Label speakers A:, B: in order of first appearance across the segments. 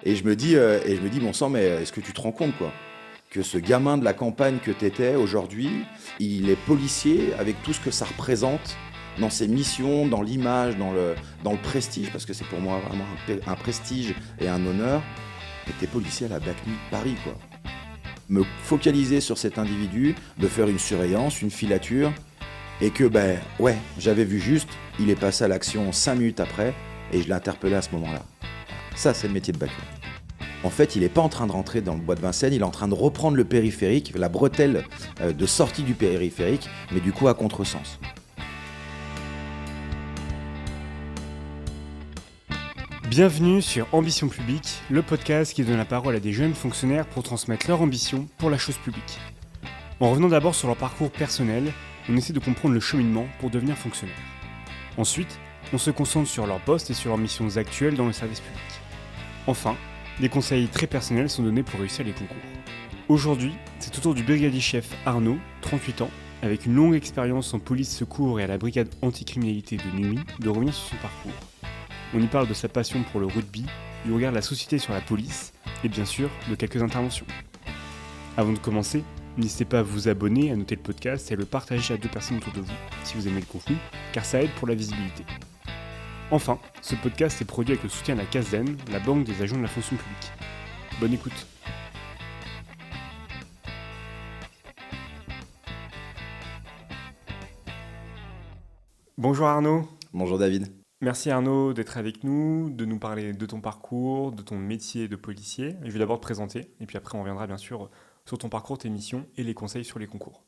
A: Et je me dis, bon sang, mais est-ce que tu te rends compte, quoi, que ce gamin de la campagne que t'étais aujourd'hui, il est policier avec tout ce que ça représente dans ses missions, dans l'image, dans le prestige, parce que c'est pour moi vraiment un prestige et un honneur. Et t'es policier à la BAC nuit de Paris, quoi. Me focaliser sur cet individu, de faire une surveillance, une filature, et que, ouais, j'avais vu juste, il est passé à l'action 5 minutes après, et je l'ai interpellé à ce moment-là. Ça, c'est le métier de BAC. En fait, il n'est pas en train de rentrer dans le bois de Vincennes, il est en train de reprendre le périphérique, la bretelle de sortie du périphérique, mais du coup à contresens.
B: Bienvenue sur Ambition Publique, le podcast qui donne la parole à des jeunes fonctionnaires pour transmettre leur ambition pour la chose publique. En revenant d'abord sur leur parcours personnel, on essaie de comprendre le cheminement pour devenir fonctionnaire. Ensuite, on se concentre sur leur poste et sur leurs missions actuelles dans le service public. Enfin, des conseils très personnels sont donnés pour réussir les concours. Aujourd'hui, c'est au tour du brigadier chef Arnaud, 38 ans, avec une longue expérience en police secours et à la brigade anticriminalité de nuit, de revenir sur son parcours. On y parle de sa passion pour le rugby, du regard de la société sur la police, et bien sûr, de quelques interventions. Avant de commencer, n'hésitez pas à vous abonner, à noter le podcast et à le partager à 2 personnes autour de vous, si vous aimez le contenu, car ça aide pour la visibilité. Enfin, ce podcast est produit avec le soutien de la CASDEN, la banque des agents de la fonction publique. Bonne écoute. Bonjour Arnaud.
A: Bonjour David.
B: Merci Arnaud d'être avec nous, de nous parler de ton parcours, de ton métier de policier. Je vais d'abord te présenter, et puis après on reviendra bien sûr sur ton parcours, tes missions et les conseils sur les concours.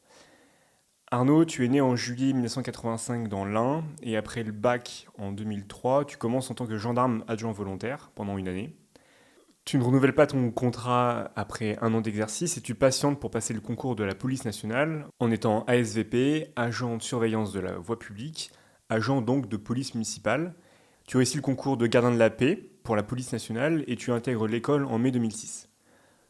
B: Arnaud, tu es né en juillet 1985 dans l'Ain, et après le bac en 2003, tu commences en tant que gendarme adjoint volontaire pendant une année. Tu ne renouvelles pas ton contrat après un an d'exercice et tu patientes pour passer le concours de la police nationale en étant ASVP, agent de surveillance de la voie publique, agent donc de police municipale. Tu réussis le concours de gardien de la paix pour la police nationale et tu intègres l'école en mai 2006.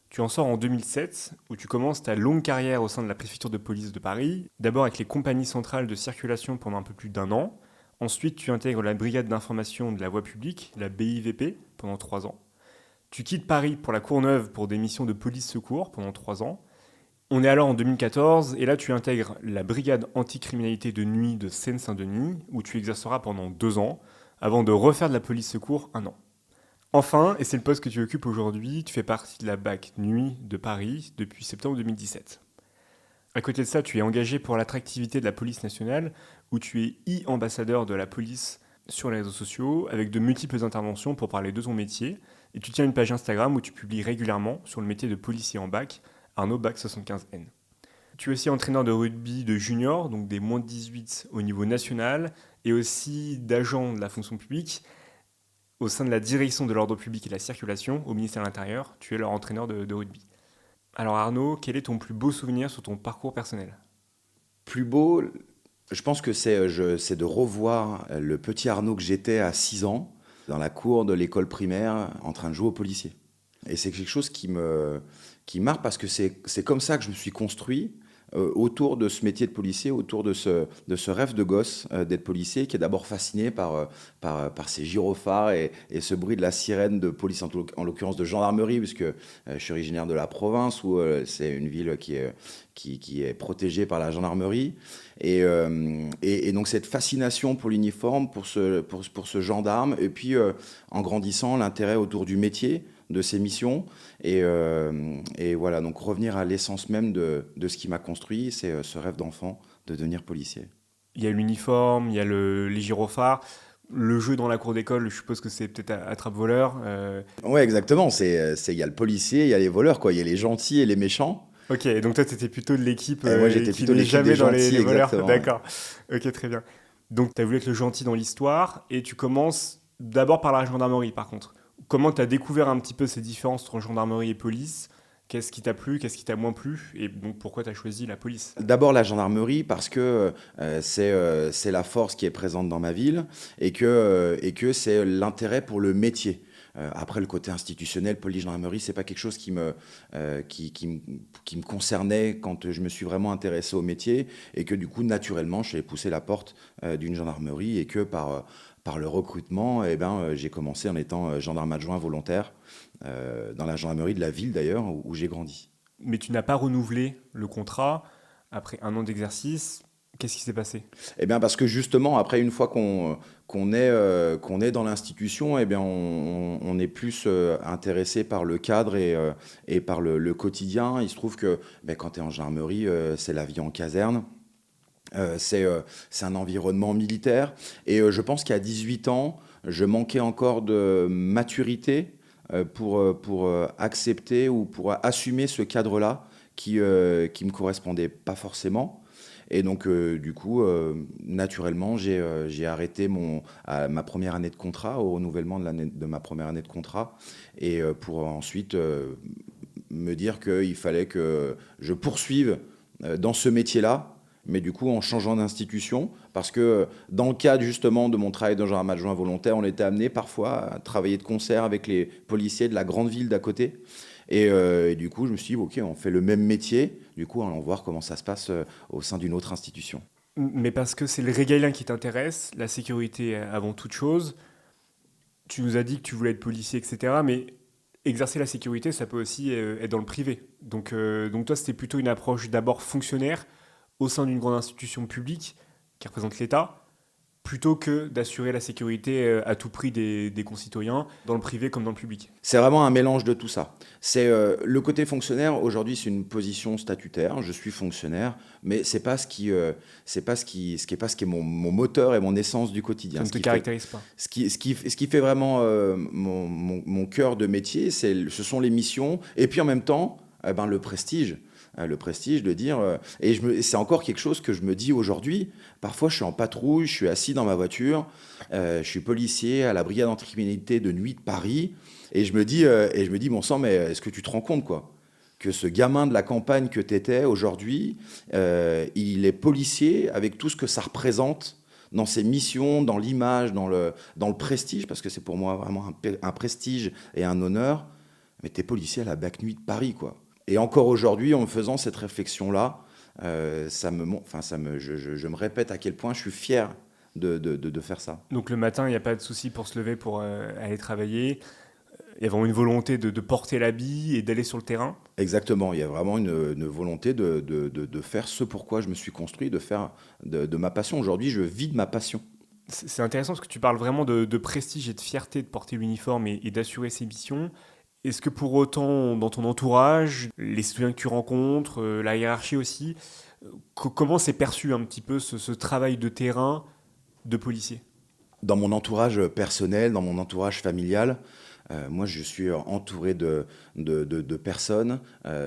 B: Tu en sors en 2007 où tu commences ta longue carrière au sein de la préfecture de police de Paris, d'abord avec les compagnies centrales de circulation pendant un peu plus d'1 an. Ensuite, tu intègres la brigade d'information de la voie publique, la BIVP, pendant 3 ans. Tu quittes Paris pour la Courneuve pour des missions de police secours pendant 3 ans. On est alors en 2014 et là tu intègres la brigade anticriminalité de nuit de Seine-Saint-Denis où tu exerceras pendant 2 ans avant de refaire de la police secours 1 an. Enfin, et c'est le poste que tu occupes aujourd'hui, tu fais partie de la BAC Nuit de Paris depuis septembre 2017. À côté de ça, tu es engagé pour l'attractivité de la police nationale où tu es e-ambassadeur de la police sur les réseaux sociaux avec de multiples interventions pour parler de ton métier et tu tiens une page Instagram où tu publies régulièrement sur le métier de policier en bac, Arnaud Bac 75N. Tu es aussi entraîneur de rugby de junior, donc des moins de 18 au niveau national, et aussi d'agent de la fonction publique au sein de la direction de l'ordre public et de la circulation au ministère de l'Intérieur. Tu es leur entraîneur de rugby. Alors Arnaud, quel est ton plus beau souvenir sur ton parcours personnel ?
A: Plus beau, je pense que c'est de revoir le petit Arnaud que j'étais à 6 ans, dans la cour de l'école primaire, en train de jouer au policier. Et c'est quelque chose qui marque parce que c'est comme ça que je me suis construit autour de ce métier de policier, autour de ce rêve de gosse d'être policier, qui est d'abord fasciné par ces gyrophares et ce bruit de la sirène de police, en l'occurrence de gendarmerie, puisque je suis originaire de la province, où c'est une ville qui est protégée par la gendarmerie. Et donc cette fascination pour l'uniforme, pour ce gendarme, et puis en grandissant, l'intérêt autour du métier, de ses missions, et voilà, donc revenir à l'essence même de ce qui m'a construit, c'est ce rêve d'enfant de devenir policier.
B: Il y a l'uniforme, il y a les gyrophares, le jeu dans la cour d'école, je suppose que c'est peut-être attrape-voleur.
A: Ouais, exactement, il y a le policier, il y a les voleurs, quoi, il y a les gentils et les méchants.
B: Ok, donc toi, tu étais plutôt de l'équipe
A: Moi, j'étais
B: qui
A: plutôt
B: n'est
A: l'équipe
B: jamais
A: des
B: dans
A: gentils,
B: les voleurs.
A: exactement.
B: D'accord, ok, très bien. Donc, tu as voulu être le gentil dans l'histoire, et tu commences d'abord par la gendarmerie, par contre. Comment tu as découvert un petit peu ces différences entre gendarmerie et police ? Qu'est-ce qui t'a plu, qu'est-ce qui t'a moins plu ? Et donc, pourquoi tu as choisi la police ?
A: D'abord la gendarmerie parce que c'est la force qui est présente dans ma ville et que c'est l'intérêt pour le métier. Après, le côté institutionnel, police-gendarmerie, c'est pas quelque chose qui me concernait quand je me suis vraiment intéressé au métier, et que du coup, naturellement, je suis allé pousser la porte d'une gendarmerie, et que par le recrutement, j'ai commencé en étant gendarme adjoint volontaire dans la gendarmerie de la ville d'ailleurs où j'ai grandi.
B: Mais tu n'as pas renouvelé le contrat après 1 an d'exercice. Qu'est-ce qui s'est passé?
A: Eh bien, parce que justement, après, une fois qu'on est dans l'institution, on est plus intéressé par le cadre et par le quotidien. Il se trouve que quand tu es en gendarmerie, c'est la vie en caserne. C'est un environnement militaire. Et je pense qu'à 18 ans, je manquais encore de maturité pour accepter ou pour assumer ce cadre-là qui me correspondait pas forcément. Et donc, du coup, naturellement, j'ai arrêté ma première année de contrat, au renouvellement de ma première année de contrat, et pour ensuite me dire qu'il fallait que je poursuive dans ce métier-là, mais du coup en changeant d'institution, parce que dans le cadre justement de mon travail de gendarme adjoint volontaire, on était amené parfois à travailler de concert avec les policiers de la grande ville d'à côté. Et du coup, je me suis dit, ok, on fait le même métier, du coup, allons voir comment ça se passe au sein d'une autre institution.
B: Mais parce que c'est le régalien qui t'intéresse, la sécurité avant toute chose. Tu nous as dit que tu voulais être policier, etc. Mais exercer la sécurité, ça peut aussi être dans le privé. Donc toi, c'était plutôt une approche d'abord fonctionnaire au sein d'une grande institution publique qui représente l'État, plutôt que d'assurer la sécurité à tout prix des concitoyens, dans le privé comme dans le public.
A: C'est vraiment un mélange de tout ça. C'est le côté fonctionnaire. Aujourd'hui, c'est une position statutaire. Je suis fonctionnaire, mais c'est pas ce qui est mon moteur et mon essence du quotidien.
B: Ça ne te caractérise pas.
A: Ce qui fait vraiment mon cœur de métier, ce sont les missions et puis en même temps, le prestige. Le prestige de dire... et c'est encore quelque chose que je me dis aujourd'hui. Parfois, je suis en patrouille, je suis assis dans ma voiture, je suis policier à la brigade anticriminalité de nuit de Paris, et je me dis, bon sang, mais est-ce que tu te rends compte, quoi, que ce gamin de la campagne que tu étais aujourd'hui, il est policier avec tout ce que ça représente dans ses missions, dans l'image, dans le prestige, parce que c'est pour moi vraiment un prestige et un honneur. Mais tu es policier à la BAC nuit de Paris, quoi. Et encore aujourd'hui, en me faisant cette réflexion-là, je me répète à quel point je suis fier de faire ça.
B: Donc le matin, il n'y a pas de souci pour se lever, pour aller travailler. Il y a vraiment une volonté de porter l'habit et d'aller sur le terrain.
A: Exactement, il y a vraiment une volonté de faire ce pourquoi je me suis construit, de faire de ma passion. Aujourd'hui, je vis de ma passion.
B: C'est intéressant parce que tu parles vraiment de prestige et de fierté de porter l'uniforme et d'assurer ses missions. Est-ce que pour autant, dans ton entourage, les citoyens que tu rencontres, la hiérarchie aussi, comment c'est perçu un petit peu ce travail de terrain de policier?
A: Dans mon entourage personnel, dans mon entourage familial, moi je suis entouré de personnes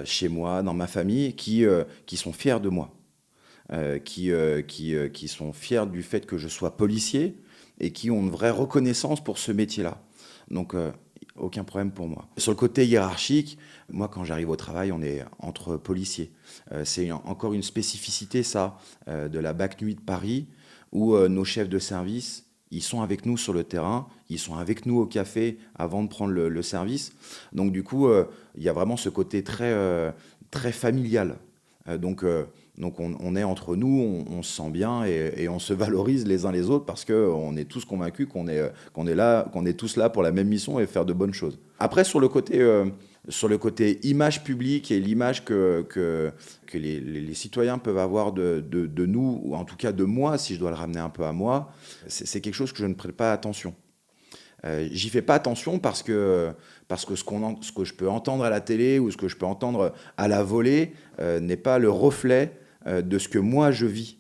A: chez moi, dans ma famille, qui sont fiers de moi, qui sont fiers du fait que je sois policier et qui ont une vraie reconnaissance pour ce métier-là. Donc, aucun problème pour moi. Sur le côté hiérarchique, moi, quand j'arrive au travail, on est entre policiers. C'est encore une spécificité, ça, de la BAC Nuit de Paris, où nos chefs de service, ils sont avec nous sur le terrain, ils sont avec nous au café avant de prendre le service. Donc, du coup, il y a vraiment ce côté très familial. Donc on est entre nous, on se sent bien et on se valorise les uns les autres parce qu'on est tous convaincus qu'on est tous là pour la même mission et faire de bonnes choses. Après, sur le côté image publique et l'image que les citoyens peuvent avoir de nous, ou en tout cas de moi, si je dois le ramener un peu à moi, c'est quelque chose que je ne prête pas attention. J'y fais pas attention parce que ce que je peux entendre à la télé ou ce que je peux entendre à la volée n'est pas le reflet de ce que moi je vis.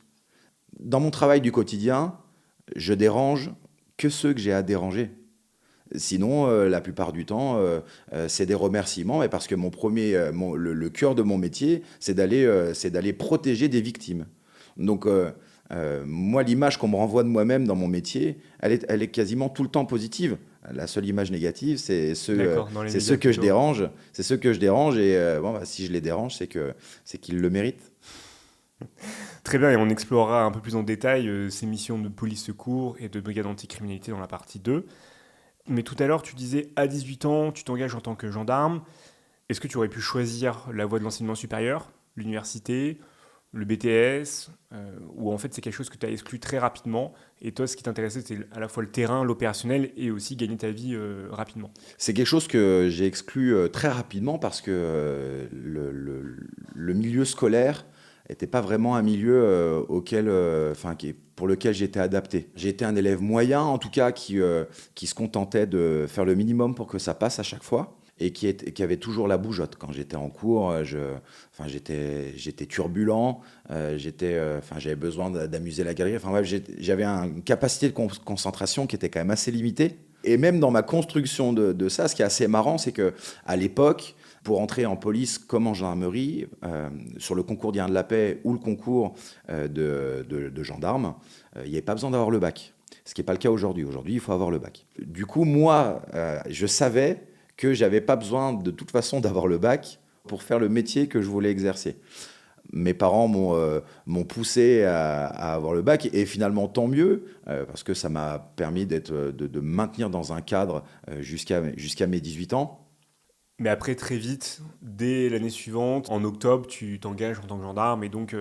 A: Dans mon travail du quotidien, je dérange que ceux que j'ai à déranger. Sinon, la plupart du temps, c'est des remerciements, et parce que le cœur de mon métier, c'est d'aller protéger des victimes. Donc, moi, l'image qu'on me renvoie de moi-même dans mon métier, elle est quasiment tout le temps positive. La seule image négative, c'est ceux que je dérange. C'est ceux que je dérange, et si je les dérange, c'est qu'ils le méritent.
B: Très bien, et on explorera un peu plus en détail ces missions de police secours et de brigade anticriminalité dans la partie 2. Mais tout à l'heure, tu disais, à 18 ans, tu t'engages en tant que gendarme. Est-ce que tu aurais pu choisir la voie de l'enseignement supérieur, l'université, le BTS, ou en fait c'est quelque chose que tu as exclu très rapidement, et toi ce qui t'intéressait c'était à la fois le terrain, l'opérationnel, et aussi gagner ta vie rapidement?
A: C'est quelque chose que j'ai exclu très rapidement parce que le milieu scolaire n'était pas vraiment un milieu pour lequel j'étais adapté. J'étais un élève moyen, en tout cas, qui se contentait de faire le minimum pour que ça passe à chaque fois et qui avait toujours la bougeotte. Quand j'étais en cours, j'étais turbulent, j'avais besoin d'amuser la galerie. Enfin, bref, j'avais une capacité de concentration qui était quand même assez limitée. Et même dans ma construction de ça, ce qui est assez marrant, c'est que à l'époque, pour entrer en police comme en gendarmerie, sur le concours d'Irénée de la Paix ou le concours de gendarme, il n'y avait pas besoin d'avoir le bac. Ce qui n'est pas le cas aujourd'hui. Aujourd'hui, il faut avoir le bac. Du coup, moi, je savais que j'avais pas besoin de toute façon d'avoir le bac pour faire le métier que je voulais exercer. Mes parents m'ont poussé à avoir le bac, et finalement tant mieux, parce que ça m'a permis de me maintenir dans un cadre jusqu'à mes 18 ans.
B: Mais après, très vite, dès l'année suivante, en octobre, tu t'engages en tant que gendarme, et donc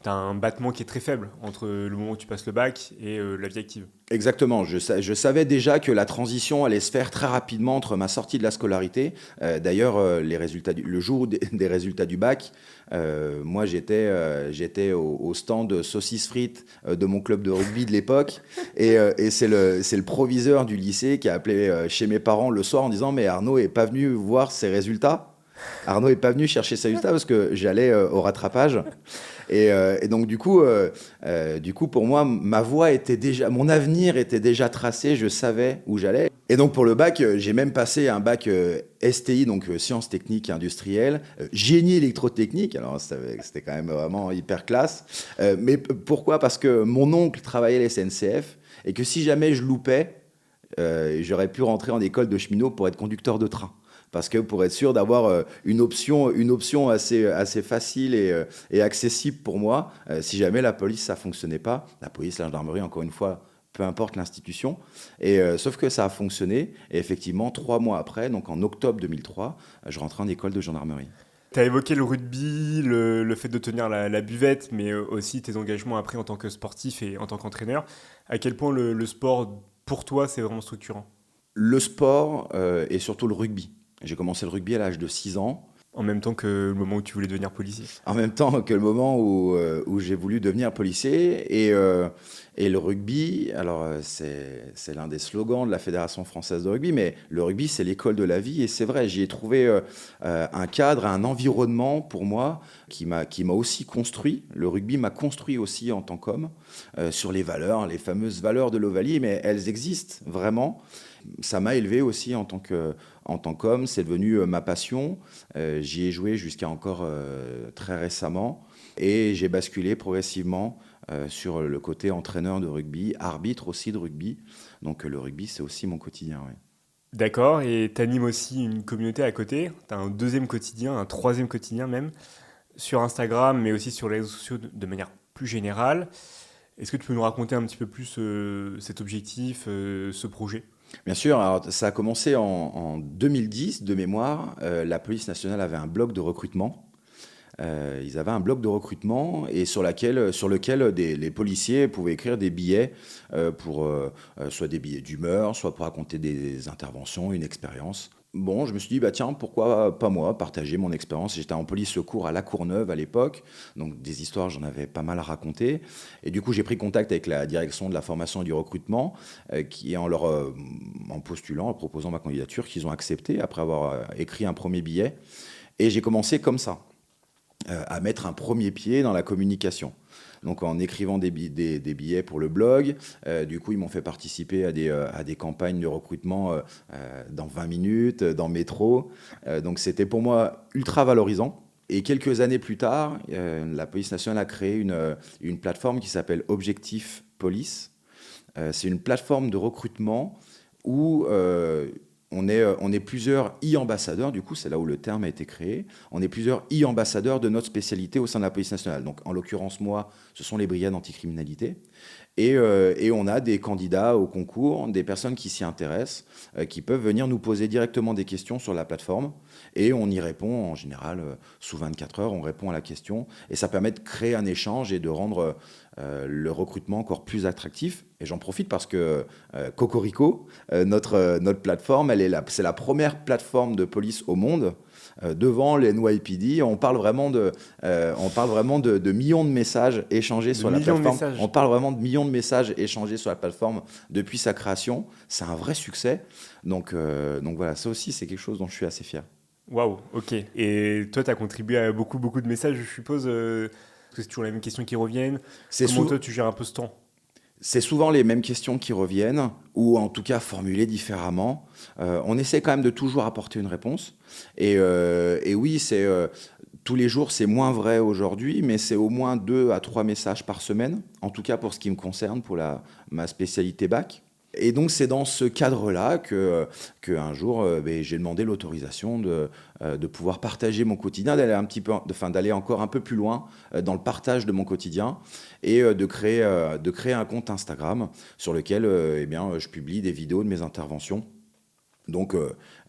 B: tu as un battement qui est très faible entre le moment où tu passes le bac et la vie active.
A: Exactement, je savais déjà que la transition allait se faire très rapidement entre ma sortie de la scolarité. D'ailleurs, le jour des résultats du bac, moi j'étais au stand saucisses frites de mon club de rugby de l'époque, et c'est le proviseur du lycée qui a appelé chez mes parents le soir en disant: mais Arnaud est pas venu voir ses résultats. Arnaud est pas venu chercher ses résultats parce que j'allais au rattrapage. Et donc du coup, pour moi, mon avenir était déjà tracé. Je savais où j'allais. Et donc pour le bac, j'ai même passé un bac STI, donc sciences techniques et industrielles, génie électrotechnique. Alors c'était quand même vraiment hyper classe. Mais pourquoi? Parce que mon oncle travaillait à la SNCF, et que si jamais je loupais, j'aurais pu rentrer en école de cheminot pour être conducteur de train. Parce que pour être sûr d'avoir une option assez facile et accessible pour moi, si jamais la police, ça ne fonctionnait pas, la police, la gendarmerie, encore une fois, peu importe l'institution. Sauf que ça a fonctionné, et effectivement, 3 mois après, donc en octobre 2003, je rentrais en école de gendarmerie.
B: Tu as évoqué le rugby, le fait de tenir la buvette, mais aussi tes engagements après en tant que sportif et en tant qu'entraîneur. À quel point le sport, pour toi, c'est vraiment structurant?
A: Le sport et surtout le rugby. J'ai commencé le rugby à l'âge de 6 ans.
B: En même temps que le moment où tu voulais devenir policier.
A: En même temps que le moment où j'ai voulu devenir policier. Et le rugby, alors c'est l'un des slogans de la Fédération française de rugby, mais le rugby, c'est l'école de la vie. Et c'est vrai, j'y ai trouvé un cadre, un environnement pour moi qui m'a aussi construit. Le rugby m'a construit aussi en tant qu'homme, sur les valeurs, les fameuses valeurs de l'Ovalie, mais elles existent vraiment. Ça m'a élevé aussi en tant qu'homme, c'est devenu ma passion. J'y ai joué jusqu'à encore très récemment, et j'ai basculé progressivement sur le côté entraîneur de rugby, arbitre aussi de rugby. Donc le rugby, c'est aussi mon quotidien. Ouais.
B: D'accord, et tu animes aussi une communauté à côté. Tu as un deuxième quotidien, un troisième quotidien même, sur Instagram, mais aussi sur les réseaux sociaux de manière plus générale. Est-ce que tu peux nous raconter un petit peu plus cet objectif, ce projet?
A: Bien sûr, alors ça a commencé en 2010 de mémoire. La police nationale avait un blog de recrutement. Ils avaient un blog de recrutement, et sur lequel les policiers pouvaient écrire des billets pour soit des billets d'humeur, soit pour raconter des interventions, une expérience. Bon, je me suis dit, bah tiens, pourquoi pas moi, partager mon expérience. J'étais en police secours à La Courneuve à l'époque, donc des histoires, j'en avais pas mal à raconter. Et du coup, j'ai pris contact avec la direction de la formation et du recrutement, qui, en postulant, en proposant ma candidature, qu'ils ont accepté après avoir écrit un premier billet. Et j'ai commencé comme ça, à mettre un premier pied dans la communication. Donc en écrivant des billets pour le blog, du coup ils m'ont fait participer à des campagnes de recrutement dans 20 minutes, dans Métro. Donc c'était pour moi ultra valorisant. Et quelques années plus tard, la police nationale a créé une plateforme qui s'appelle Objectif Police. C'est une plateforme de recrutement où on est plusieurs e-ambassadeurs, du coup, c'est là où le terme a été créé. On est plusieurs e-ambassadeurs de notre spécialité au sein de la police nationale. Donc, en l'occurrence, moi, ce sont les brigades anticriminalité. Et on a des candidats au concours, des personnes qui s'y intéressent, qui peuvent venir nous poser directement des questions sur la plateforme. Et on y répond en général sous 24 heures, on répond à la question. Et ça permet de créer un échange et de rendre le recrutement encore plus attractif. Et j'en profite parce que Cocorico, notre plateforme, c'est la première plateforme de police au monde. Devant les NYPD, on parle vraiment de millions de messages échangés sur la plateforme. On parle vraiment de millions de messages échangés sur la plateforme depuis sa création. C'est un vrai succès. Donc voilà, ça aussi, c'est quelque chose dont je suis assez fier.
B: Waouh, ok. Et toi, tu as contribué à beaucoup de messages, je suppose, parce que c'est toujours les mêmes questions qui reviennent. Comment toi, tu gères un peu ce temps ?
A: C'est souvent les mêmes questions qui reviennent, ou en tout cas formulées différemment. On essaie quand même de toujours apporter une réponse. Et oui, tous les jours, c'est moins vrai aujourd'hui, mais c'est au moins 2 à 3 messages par semaine, en tout cas pour ce qui me concerne, pour ma spécialité bac. Et donc, c'est dans ce cadre-là qu'un jour, j'ai demandé l'autorisation de pouvoir partager mon quotidien, d'aller encore un peu plus loin dans le partage de mon quotidien et de créer un compte Instagram sur lequel je publie des vidéos de mes interventions. Donc,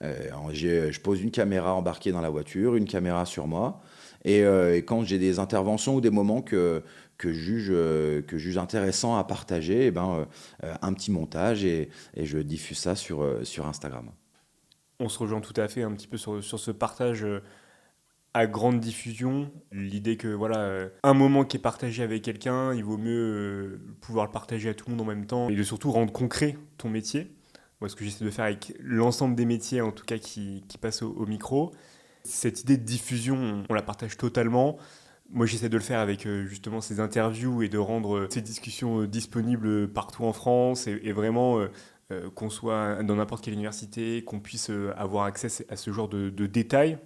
A: je pose une caméra embarquée dans la voiture, une caméra sur moi. Et quand j'ai des interventions ou des moments que je juge intéressant à partager, un petit montage et je diffuse ça sur Instagram.
B: On se rejoint tout à fait un petit peu sur ce partage à grande diffusion. L'idée que un moment qui est partagé avec quelqu'un, il vaut mieux pouvoir le partager à tout le monde en même temps et de surtout rendre concret ton métier. Moi, ce que j'essaie de faire avec l'ensemble des métiers, en tout cas qui passent au micro. Cette idée de diffusion, on la partage totalement. Moi, j'essaie de le faire avec justement ces interviews et de rendre ces discussions disponibles partout en France et vraiment qu'on soit dans n'importe quelle université, qu'on puisse avoir accès à ce genre de détails.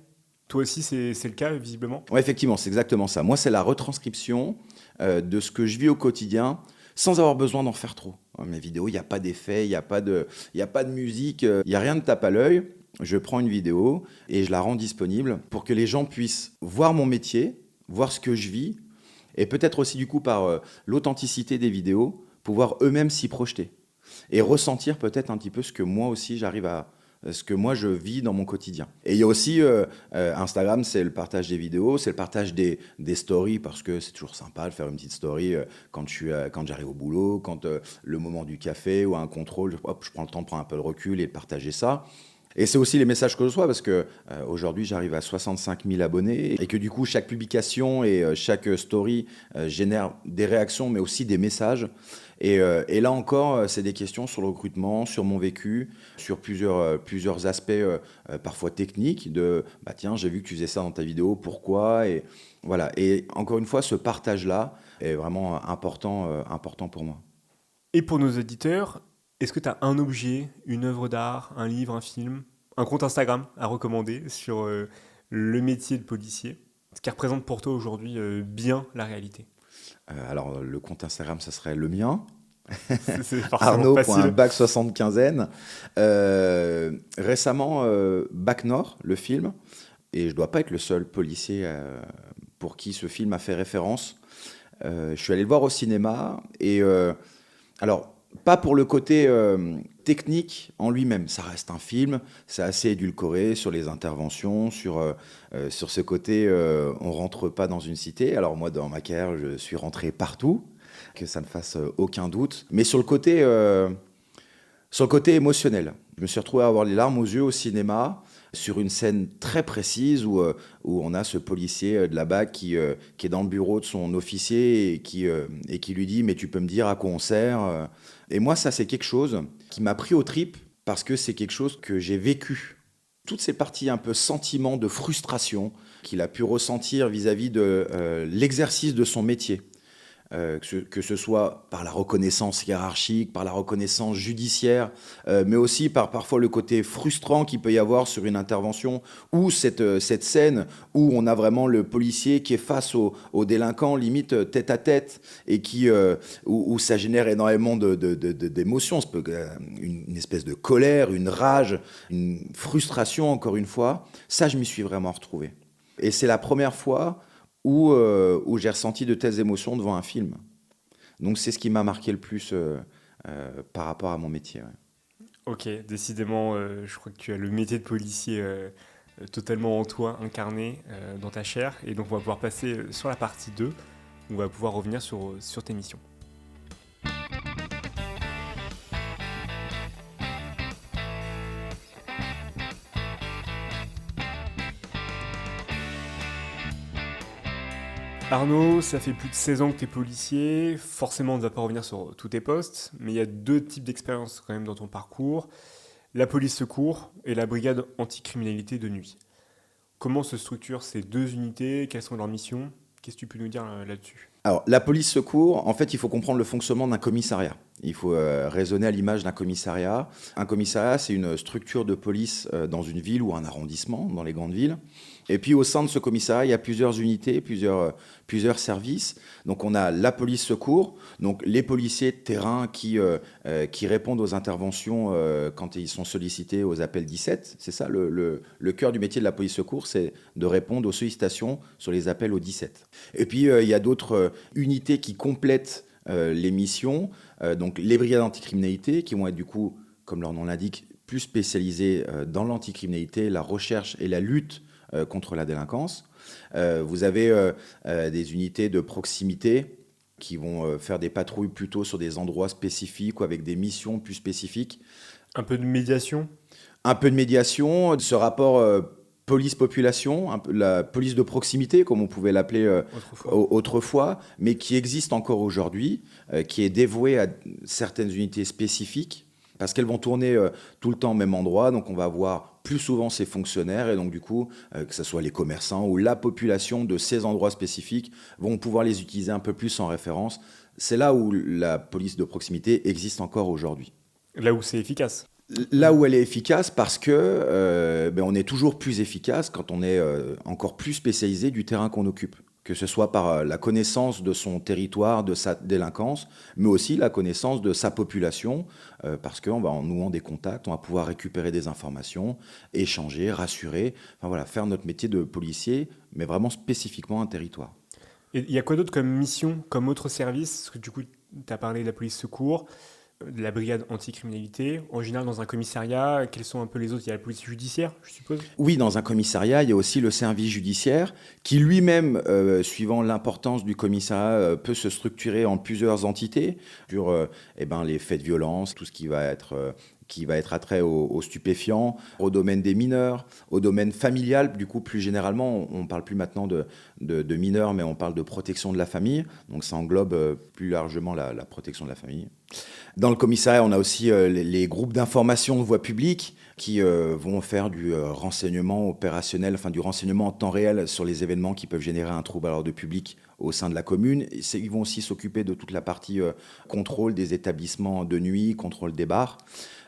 B: Toi aussi, c'est le cas, visiblement ?
A: Oui, effectivement, c'est exactement ça. Moi, c'est la retranscription de ce que je vis au quotidien sans avoir besoin d'en faire trop. Mes vidéos, il n'y a pas d'effet, il n'y a pas de musique, il n'y a rien de tape à l'œil. Je prends une vidéo et je la rends disponible pour que les gens puissent voir mon métier, voir ce que je vis, et peut-être aussi du coup par l'authenticité des vidéos, pouvoir eux-mêmes s'y projeter et ressentir peut-être un petit peu ce que moi aussi ce que moi je vis dans mon quotidien. Et il y a aussi Instagram, c'est le partage des vidéos, c'est le partage des stories, parce que c'est toujours sympa de faire une petite story quand j'arrive au boulot, quand le moment du café ou un contrôle, je prends le temps de prendre un peu de recul et de partager ça. Et c'est aussi les messages que je reçois, parce que aujourd'hui j'arrive à 65 000 abonnés et que du coup chaque publication et chaque story génère des réactions mais aussi des messages. Et là encore, c'est des questions sur le recrutement, sur mon vécu, sur plusieurs aspects parfois techniques de tiens, j'ai vu que tu faisais ça dans ta vidéo, pourquoi ? Et voilà. Et encore une fois, ce partage-là est vraiment important pour moi.
B: Et pour nos auditeurs, est-ce que tu as un objet, une œuvre d'art, un livre, un film, un compte Instagram à recommander sur le métier de policier, ce qui représente pour toi aujourd'hui bien la réalité ?
A: Alors, le compte Instagram, ça serait le mien.
B: C'est forcément facile.
A: Arnaud.bac75n. Récemment, Bac Nord, le film. Et je ne dois pas être le seul policier pour qui ce film a fait référence. Je suis allé le voir au cinéma. Et alors, pas pour le côté technique en lui-même. Ça reste un film, c'est assez édulcoré sur les interventions, sur ce côté on rentre pas dans une cité. Alors moi, dans ma carrière, je suis rentré partout, que ça ne fasse aucun doute. Mais sur le côté émotionnel, je me suis retrouvé à avoir les larmes aux yeux au cinéma, sur une scène très précise où on a ce policier de la BAC qui est dans le bureau de son officier et qui lui dit « mais tu peux me dire à quoi on sert ?» Et moi, ça, c'est quelque chose qui m'a pris aux tripes parce que c'est quelque chose que j'ai vécu. Toutes ces parties un peu sentiment de frustration qu'il a pu ressentir vis-à-vis de l'exercice de son métier. que ce soit par la reconnaissance hiérarchique, par la reconnaissance judiciaire, mais aussi par parfois le côté frustrant qu'il peut y avoir sur une intervention, ou cette scène où on a vraiment le policier qui est face au délinquant, limite tête à tête, et où ça génère énormément d'émotions. Une espèce de colère, une rage, une frustration, encore une fois. Ça, je m'y suis vraiment retrouvé. Et c'est la première fois où j'ai ressenti de telles émotions devant un film. Donc c'est ce qui m'a marqué le plus par rapport à mon métier. Ouais.
B: Ok, décidément, je crois que tu as le métier de policier totalement en toi, incarné dans ta chair. Et donc on va pouvoir passer sur la partie 2, où on va pouvoir revenir sur tes missions. Arnaud, ça fait plus de 16 ans que tu es policier. Forcément, on ne va pas revenir sur tous tes postes, mais il y a 2 types d'expériences quand même dans ton parcours. La police secours et la brigade anticriminalité de nuit. Comment se structurent ces 2 unités? Quelles sont leurs missions? Qu'est-ce que tu peux nous dire là-dessus?
A: Alors, la police secours, en fait, il faut comprendre le fonctionnement d'un commissariat. Il faut raisonner à l'image d'un commissariat. Un commissariat, c'est une structure de police dans une ville ou un arrondissement, dans les grandes villes. Et puis, au sein de ce commissariat, il y a plusieurs unités, plusieurs services. Donc, on a la police secours, donc les policiers de terrain qui répondent aux interventions quand ils sont sollicités aux appels 17. C'est ça, le cœur du métier de la police secours, c'est de répondre aux sollicitations sur les appels au 17. Et puis, il y a d'autres unités qui complètent les missions, donc les brigades anticriminalité, qui vont être du coup, comme leur nom l'indique, plus spécialisées dans l'anticriminalité, la recherche et la lutte contre la délinquance. Vous avez des unités de proximité qui vont faire des patrouilles plutôt sur des endroits spécifiques ou avec des missions plus spécifiques.
B: Un peu de médiation?
A: Un peu de médiation, ce rapport police-population, la police de proximité, comme on pouvait l'appeler autrefois, mais qui existe encore aujourd'hui, qui est dévouée à certaines unités spécifiques, parce qu'elles vont tourner tout le temps au même endroit, donc on va voir plus souvent ces fonctionnaires, et donc du coup, que ce soit les commerçants ou la population de ces endroits spécifiques, vont pouvoir les utiliser un peu plus en référence. C'est là où la police de proximité existe encore aujourd'hui.
B: Là où c'est efficace.
A: Là où elle est efficace, parce que on est toujours plus efficace quand on est encore plus spécialisé du terrain qu'on occupe. Que ce soit par la connaissance de son territoire, de sa délinquance, mais aussi la connaissance de sa population, parce qu'en nouant des contacts, on va pouvoir récupérer des informations, échanger, rassurer, enfin voilà, faire notre métier de policier, mais vraiment spécifiquement un territoire.
B: Et il y a quoi d'autre comme mission, comme autre service? Parce que du coup, tu as parlé de la police secours, de la brigade anticriminalité. En général, dans un commissariat, quels sont un peu les autres? Il y a la police judiciaire, je suppose?
A: Oui, dans un commissariat, il y a aussi le service judiciaire qui lui-même, suivant l'importance du commissariat, peut se structurer en plusieurs entités sur les faits de violence, tout ce qui va être attrait aux stupéfiants, au domaine des mineurs, au domaine familial. Du coup, plus généralement, on ne parle plus maintenant de mineurs, mais on parle de protection de la famille. Donc ça englobe plus largement la protection de la famille. Dans le commissariat, on a aussi les groupes d'information de voie publique qui vont faire du renseignement opérationnel, enfin du renseignement en temps réel sur les événements qui peuvent générer un trouble à l'ordre public au sein de la commune. Ils vont aussi s'occuper de toute la partie contrôle des établissements de nuit, contrôle des bars.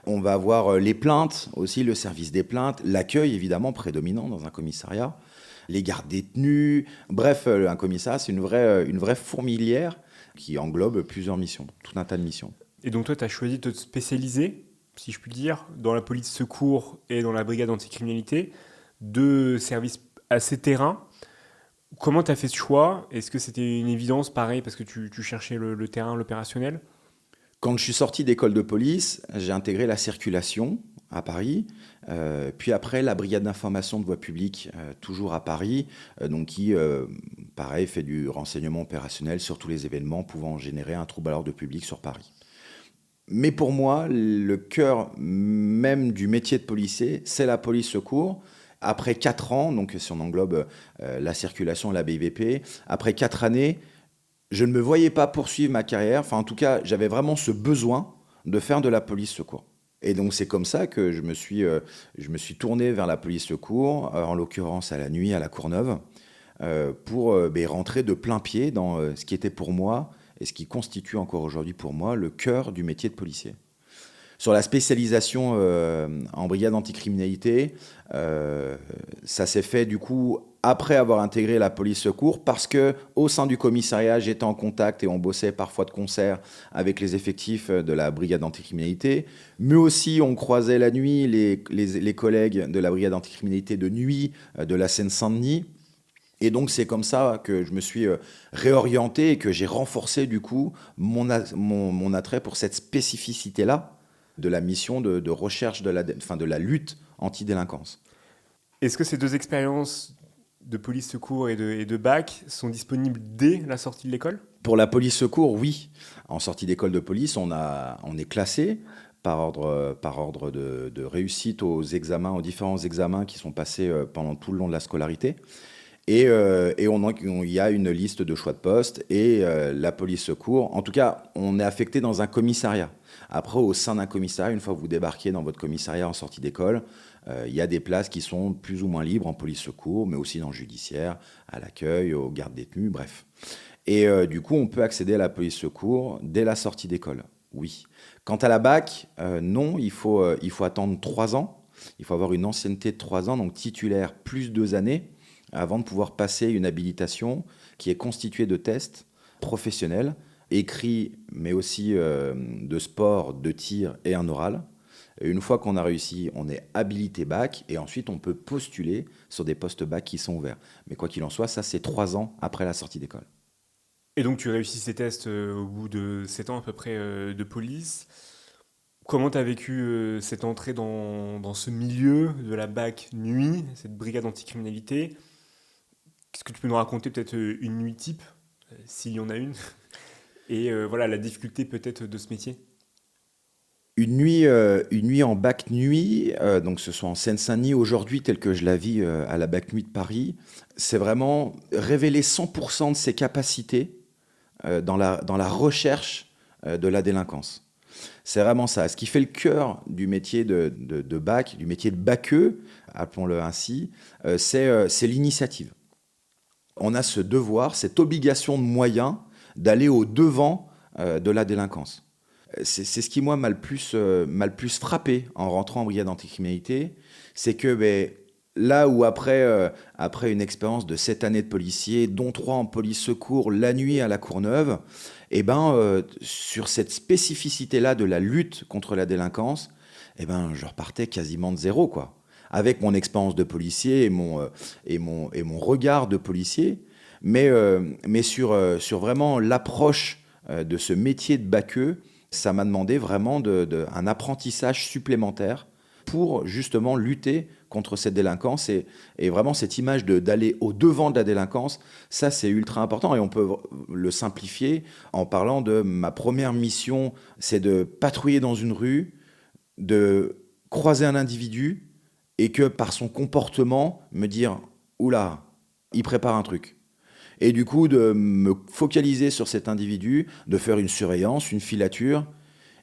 A: On va avoir les plaintes, aussi le service des plaintes, l'accueil évidemment prédominant dans un commissariat, les gardes détenus. Bref, un commissariat, c'est une vraie fourmilière qui englobe plusieurs missions, tout un tas de missions.
B: Et donc toi, tu as choisi de te spécialiser, si je puis dire, dans la police secours et dans la brigade anticriminalité, 2 services assez terrain. Comment tu as fait ce choix? Est-ce que c'était une évidence, pareil, parce que tu cherchais le terrain, l'opérationnel?
A: Quand je suis sorti d'école de police, j'ai intégré la circulation à Paris, puis après la brigade d'information de voie publique, toujours à Paris, donc qui, pareil, fait du renseignement opérationnel sur tous les événements pouvant générer un trouble à l'ordre public sur Paris. Mais pour moi, le cœur même du métier de policier, c'est la police secours. Après 4 ans, donc si on englobe la circulation et la BIVP, après 4 années, je ne me voyais pas poursuivre ma carrière. Enfin, en tout cas, j'avais vraiment ce besoin de faire de la police secours. Et donc, c'est comme ça que je me suis tourné vers la police secours, en l'occurrence à la nuit, à la Courneuve, pour rentrer de plein pied dans ce qui était pour moi et ce qui constitue encore aujourd'hui pour moi le cœur du métier de policier. Sur la spécialisation en brigade anticriminalité, ça s'est fait du coup après avoir intégré la police secours, parce que au sein du commissariat, j'étais en contact et on bossait parfois de concert avec les effectifs de la brigade anticriminalité, mais aussi on croisait la nuit les collègues de la brigade anticriminalité de nuit de la Seine-Saint-Denis. Et donc c'est comme ça que je me suis réorienté et que j'ai renforcé du coup mon attrait pour cette spécificité-là de la mission de recherche de la lutte anti-délinquance.
B: Est-ce que ces deux expériences de police secours et de bac sont disponibles dès la sortie de l'école ?
A: Pour la police secours, oui. En sortie d'école de police, on est classé par ordre de réussite aux différents examens qui sont passés pendant tout le long de la scolarité. Et il y a une liste de choix de poste et la police secours. En tout cas, on est affecté dans un commissariat. Après, au sein d'un commissariat, une fois que vous débarquez dans votre commissariat en sortie d'école, il y a des places qui sont plus ou moins libres en police secours, mais aussi dans le judiciaire, à l'accueil, aux gardes détenus, bref. Et du coup, on peut accéder à la police secours dès la sortie d'école, oui. Quant à la BAC, non, il faut attendre 3 ans. Il faut avoir une ancienneté de 3 ans, donc titulaire plus 2 années, avant de pouvoir passer une habilitation qui est constituée de tests professionnels, écrits, mais aussi de sport, de tir et un oral. Et une fois qu'on a réussi, on est habilité bac, et ensuite on peut postuler sur des postes bac qui sont ouverts. Mais quoi qu'il en soit, ça c'est 3 ans après la sortie d'école.
B: Et donc tu réussis ces tests au bout de 7 ans à peu près de police. Comment tu as vécu cette entrée dans ce milieu de la BAC nuit, cette brigade anticriminalité ? Qu'est-ce que tu peux nous raconter, peut-être une nuit type, s'il y en a une, et voilà la difficulté peut-être de ce métier ?
A: Une nuit en BAC nuit, donc ce soit en Seine-Saint-Denis aujourd'hui, telle que je la vis à la BAC nuit de Paris, c'est vraiment révéler 100% de ses capacités dans la recherche de la délinquance. C'est vraiment ça. Ce qui fait le cœur du métier de BAC, du métier de baqueux, appelons-le ainsi, c'est l'initiative. On a ce devoir, cette obligation de moyens d'aller au-devant de la délinquance. C'est ce qui, moi, m'a le plus frappé en rentrant en brigade anticriminalité, c'est que là où après une expérience de 7 années de policier, dont 3 en police secours, la nuit à la Courneuve, sur cette spécificité-là de la lutte contre la délinquance, je repartais quasiment de zéro, quoi. Avec mon expérience de policier et mon regard de policier, mais sur vraiment l'approche de ce métier de baqueux, ça m'a demandé vraiment un apprentissage supplémentaire pour justement lutter contre cette délinquance et vraiment cette image d'aller au-devant de la délinquance, ça c'est ultra important et on peut le simplifier en parlant de ma première mission, c'est de patrouiller dans une rue, de croiser un individu et que par son comportement me dire « Oula, il prépare un truc ». Et du coup, de me focaliser sur cet individu, de faire une surveillance, une filature,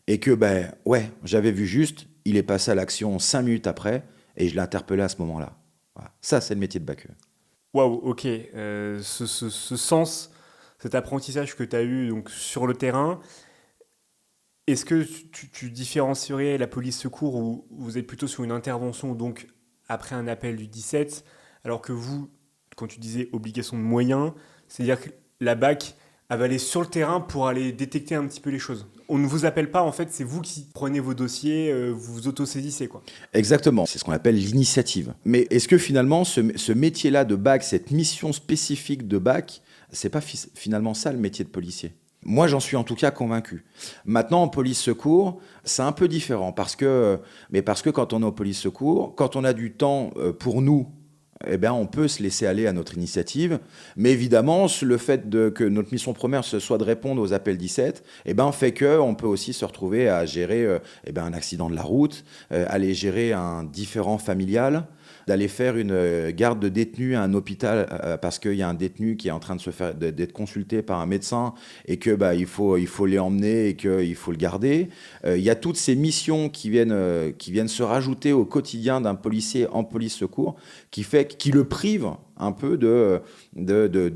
A: et que, j'avais vu juste, il est passé à l'action 5 minutes après, et je l'ai interpellé à ce moment-là. Voilà. Ça, c'est le métier de baqueux.
B: Waouh, ok. Ce sens, cet apprentissage que tu as eu donc, sur le terrain, est-ce que tu différencierais la police secours où vous êtes plutôt sur une intervention, donc après un appel du 17, alors que vous, quand tu disais obligation de moyens, c'est-à-dire que la BAC va aller sur le terrain pour aller détecter un petit peu les choses. On ne vous appelle pas, en fait, c'est vous qui prenez vos dossiers, vous vous autosaisissez, quoi.
A: Exactement, c'est ce qu'on appelle l'initiative. Mais est-ce que finalement, ce métier-là de BAC, cette mission spécifique de BAC, c'est pas finalement ça le métier de policier ? Moi, j'en suis en tout cas convaincu. Maintenant, en police secours, c'est un peu différent parce que quand on est en police secours, quand on a du temps pour nous, on peut se laisser aller à notre initiative. Mais évidemment, le fait que notre mission première ce soit de répondre aux appels 17, fait qu'on peut aussi se retrouver à gérer un accident de la route, aller gérer un différend familial, d'aller faire une garde de détenu à un hôpital parce qu'il y a un détenu qui est en train d'être consulté par un médecin et que il faut l'emmener et qu'il faut le garder. Il y a toutes ces missions qui viennent se rajouter au quotidien d'un policier en police secours qui le prive un peu de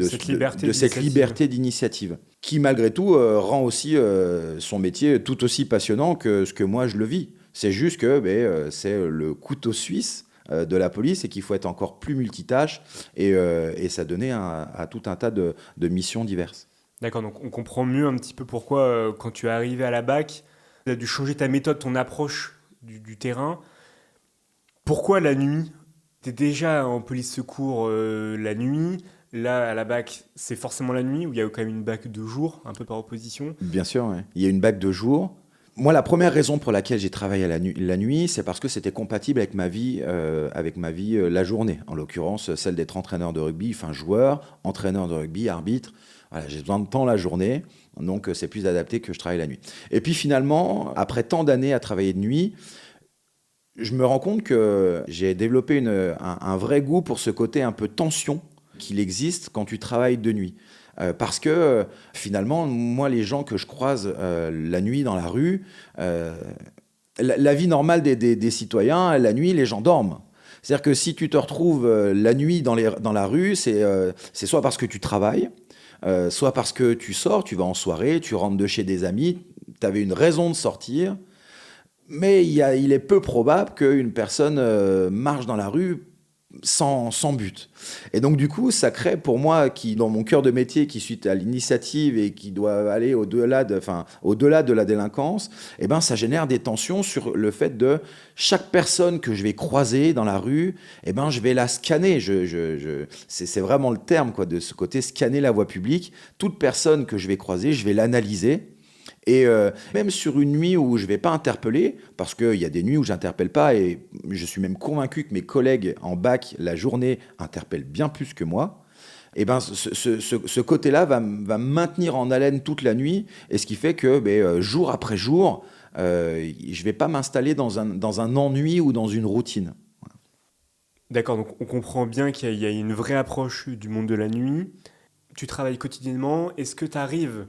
A: cette liberté d'initiative. qui malgré tout rend aussi son métier tout aussi passionnant que ce que moi je le vis. C'est juste que c'est le couteau suisse de la police et qu'il faut être encore plus multitâche et ça donnait à tout un tas de missions diverses.
B: D'accord, donc on comprend mieux un petit peu pourquoi, quand tu es arrivé à la BAC, tu as dû changer ta méthode, ton approche du terrain. Pourquoi la nuit? Tu es déjà en police secours la nuit. Là, à la BAC, c'est forcément la nuit, où il y a quand même une BAC de jour, un peu par opposition.
A: Bien sûr, ouais. Il y a une bac de jour. Moi, la première raison pour laquelle j'ai travaillé la nuit, c'est parce que c'était compatible avec ma vie la journée. En l'occurrence, celle d'être entraîneur de rugby, enfin joueur, entraîneur de rugby, arbitre. Voilà, j'ai besoin de temps la journée, donc c'est plus adapté que je travaille la nuit. Et puis finalement, après tant d'années à travailler de nuit, je me rends compte que j'ai développé un vrai goût pour ce côté un peu tension qu'il existe quand tu travailles de nuit. Parce que finalement, moi, les gens que je croise la nuit dans la rue, la vie normale des citoyens, la nuit, les gens dorment. C'est-à-dire que si tu te retrouves la nuit dans la rue, c'est soit parce que tu travailles, soit parce que tu sors, tu vas en soirée, tu rentres de chez des amis, tu avais une raison de sortir, mais il est peu probable qu'une personne marche dans la rue sans but. Et donc, du coup, ça crée pour moi, qui, dans mon cœur de métier, qui suis à l'initiative et qui doit aller au-delà de la délinquance, eh ben, ça génère des tensions sur le fait de chaque personne que je vais croiser dans la rue, eh ben, je vais la scanner. C'est vraiment le terme, quoi, de ce côté scanner la voie publique. Toute personne que je vais croiser, je vais l'analyser. Et même sur une nuit où je ne vais pas interpeller, parce qu'il y a des nuits où je n'interpelle pas, et je suis même convaincu que mes collègues en bac, la journée, interpellent bien plus que moi, et ben, ce côté-là va me maintenir en haleine toute la nuit, et ce qui fait que jour après jour, je ne vais pas m'installer dans un ennui ou dans une routine.
B: D'accord, donc on comprend bien qu'il y a une vraie approche du monde de la nuit. Tu travailles quotidiennement. Est-ce que tu arrives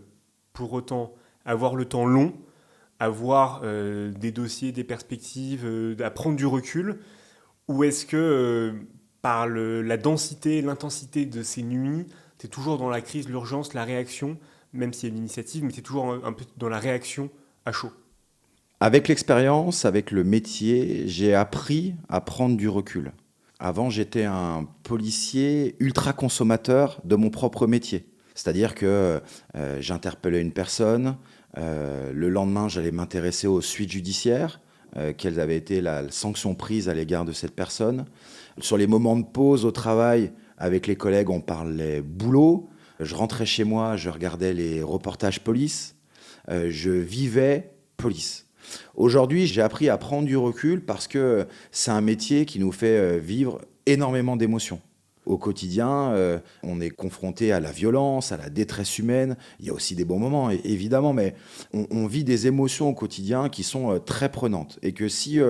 B: pour autant à avoir le temps long, à voir des dossiers, des perspectives, à prendre du recul? Ou est-ce que par la densité, l'intensité de ces nuits, tu es toujours dans la crise, l'urgence, la réaction, même s'il y a une initiative, mais tu es toujours un peu dans la réaction à chaud?
A: Avec l'expérience, avec le métier, j'ai appris à prendre du recul. Avant, j'étais un policier ultra consommateur de mon propre métier. C'est-à-dire que j'interpellais une personne, le lendemain, j'allais m'intéresser aux suites judiciaires, quelles avaient été la sanction prise à l'égard de cette personne. Sur les moments de pause au travail, avec les collègues, on parlait boulot. Je rentrais chez moi, je regardais les reportages police. Je vivais police. Aujourd'hui, j'ai appris à prendre du recul parce que c'est un métier qui nous fait vivre énormément d'émotions. Au quotidien, on est confronté à la violence, à la détresse humaine. Il y a aussi des bons moments, évidemment, mais on vit des émotions au quotidien qui sont très prenantes. Et que si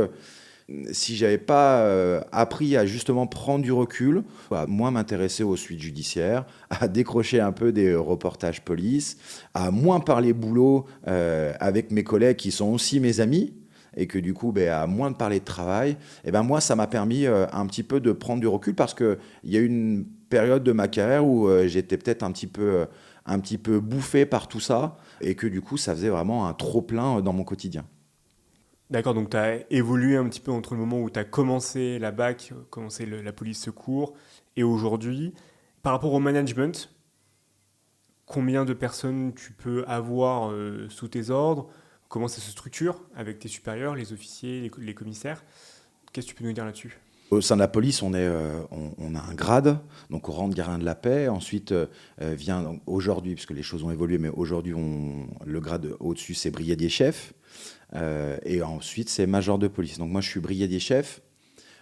A: j'avais pas appris à justement prendre du recul, à moins m'intéresser aux suites judiciaires, à décrocher un peu des reportages police, à moins parler boulot avec mes collègues qui sont aussi mes amis, et que du coup, à moins de parler de travail, et moi, ça m'a permis un petit peu de prendre du recul parce qu'il y a eu une période de ma carrière où j'étais peut-être un petit peu bouffé par tout ça, et que du coup, ça faisait vraiment un trop-plein dans mon quotidien.
B: D'accord, donc tu as évolué un petit peu entre le moment où tu as commencé la BAC, commencé la police secours, et aujourd'hui. Par rapport au management, combien de personnes tu peux avoir sous tes ordres? Comment ça se structure avec tes supérieurs, les officiers, les commissaires? Qu'est-ce que tu peux nous dire là-dessus?
A: Au sein de la police, on a un grade, donc au rang de gardien de la paix. Ensuite vient donc, aujourd'hui, puisque les choses ont évolué, mais aujourd'hui, le grade au-dessus, c'est brigadier chef. Et ensuite, c'est major de police. Donc moi, je suis brigadier chef.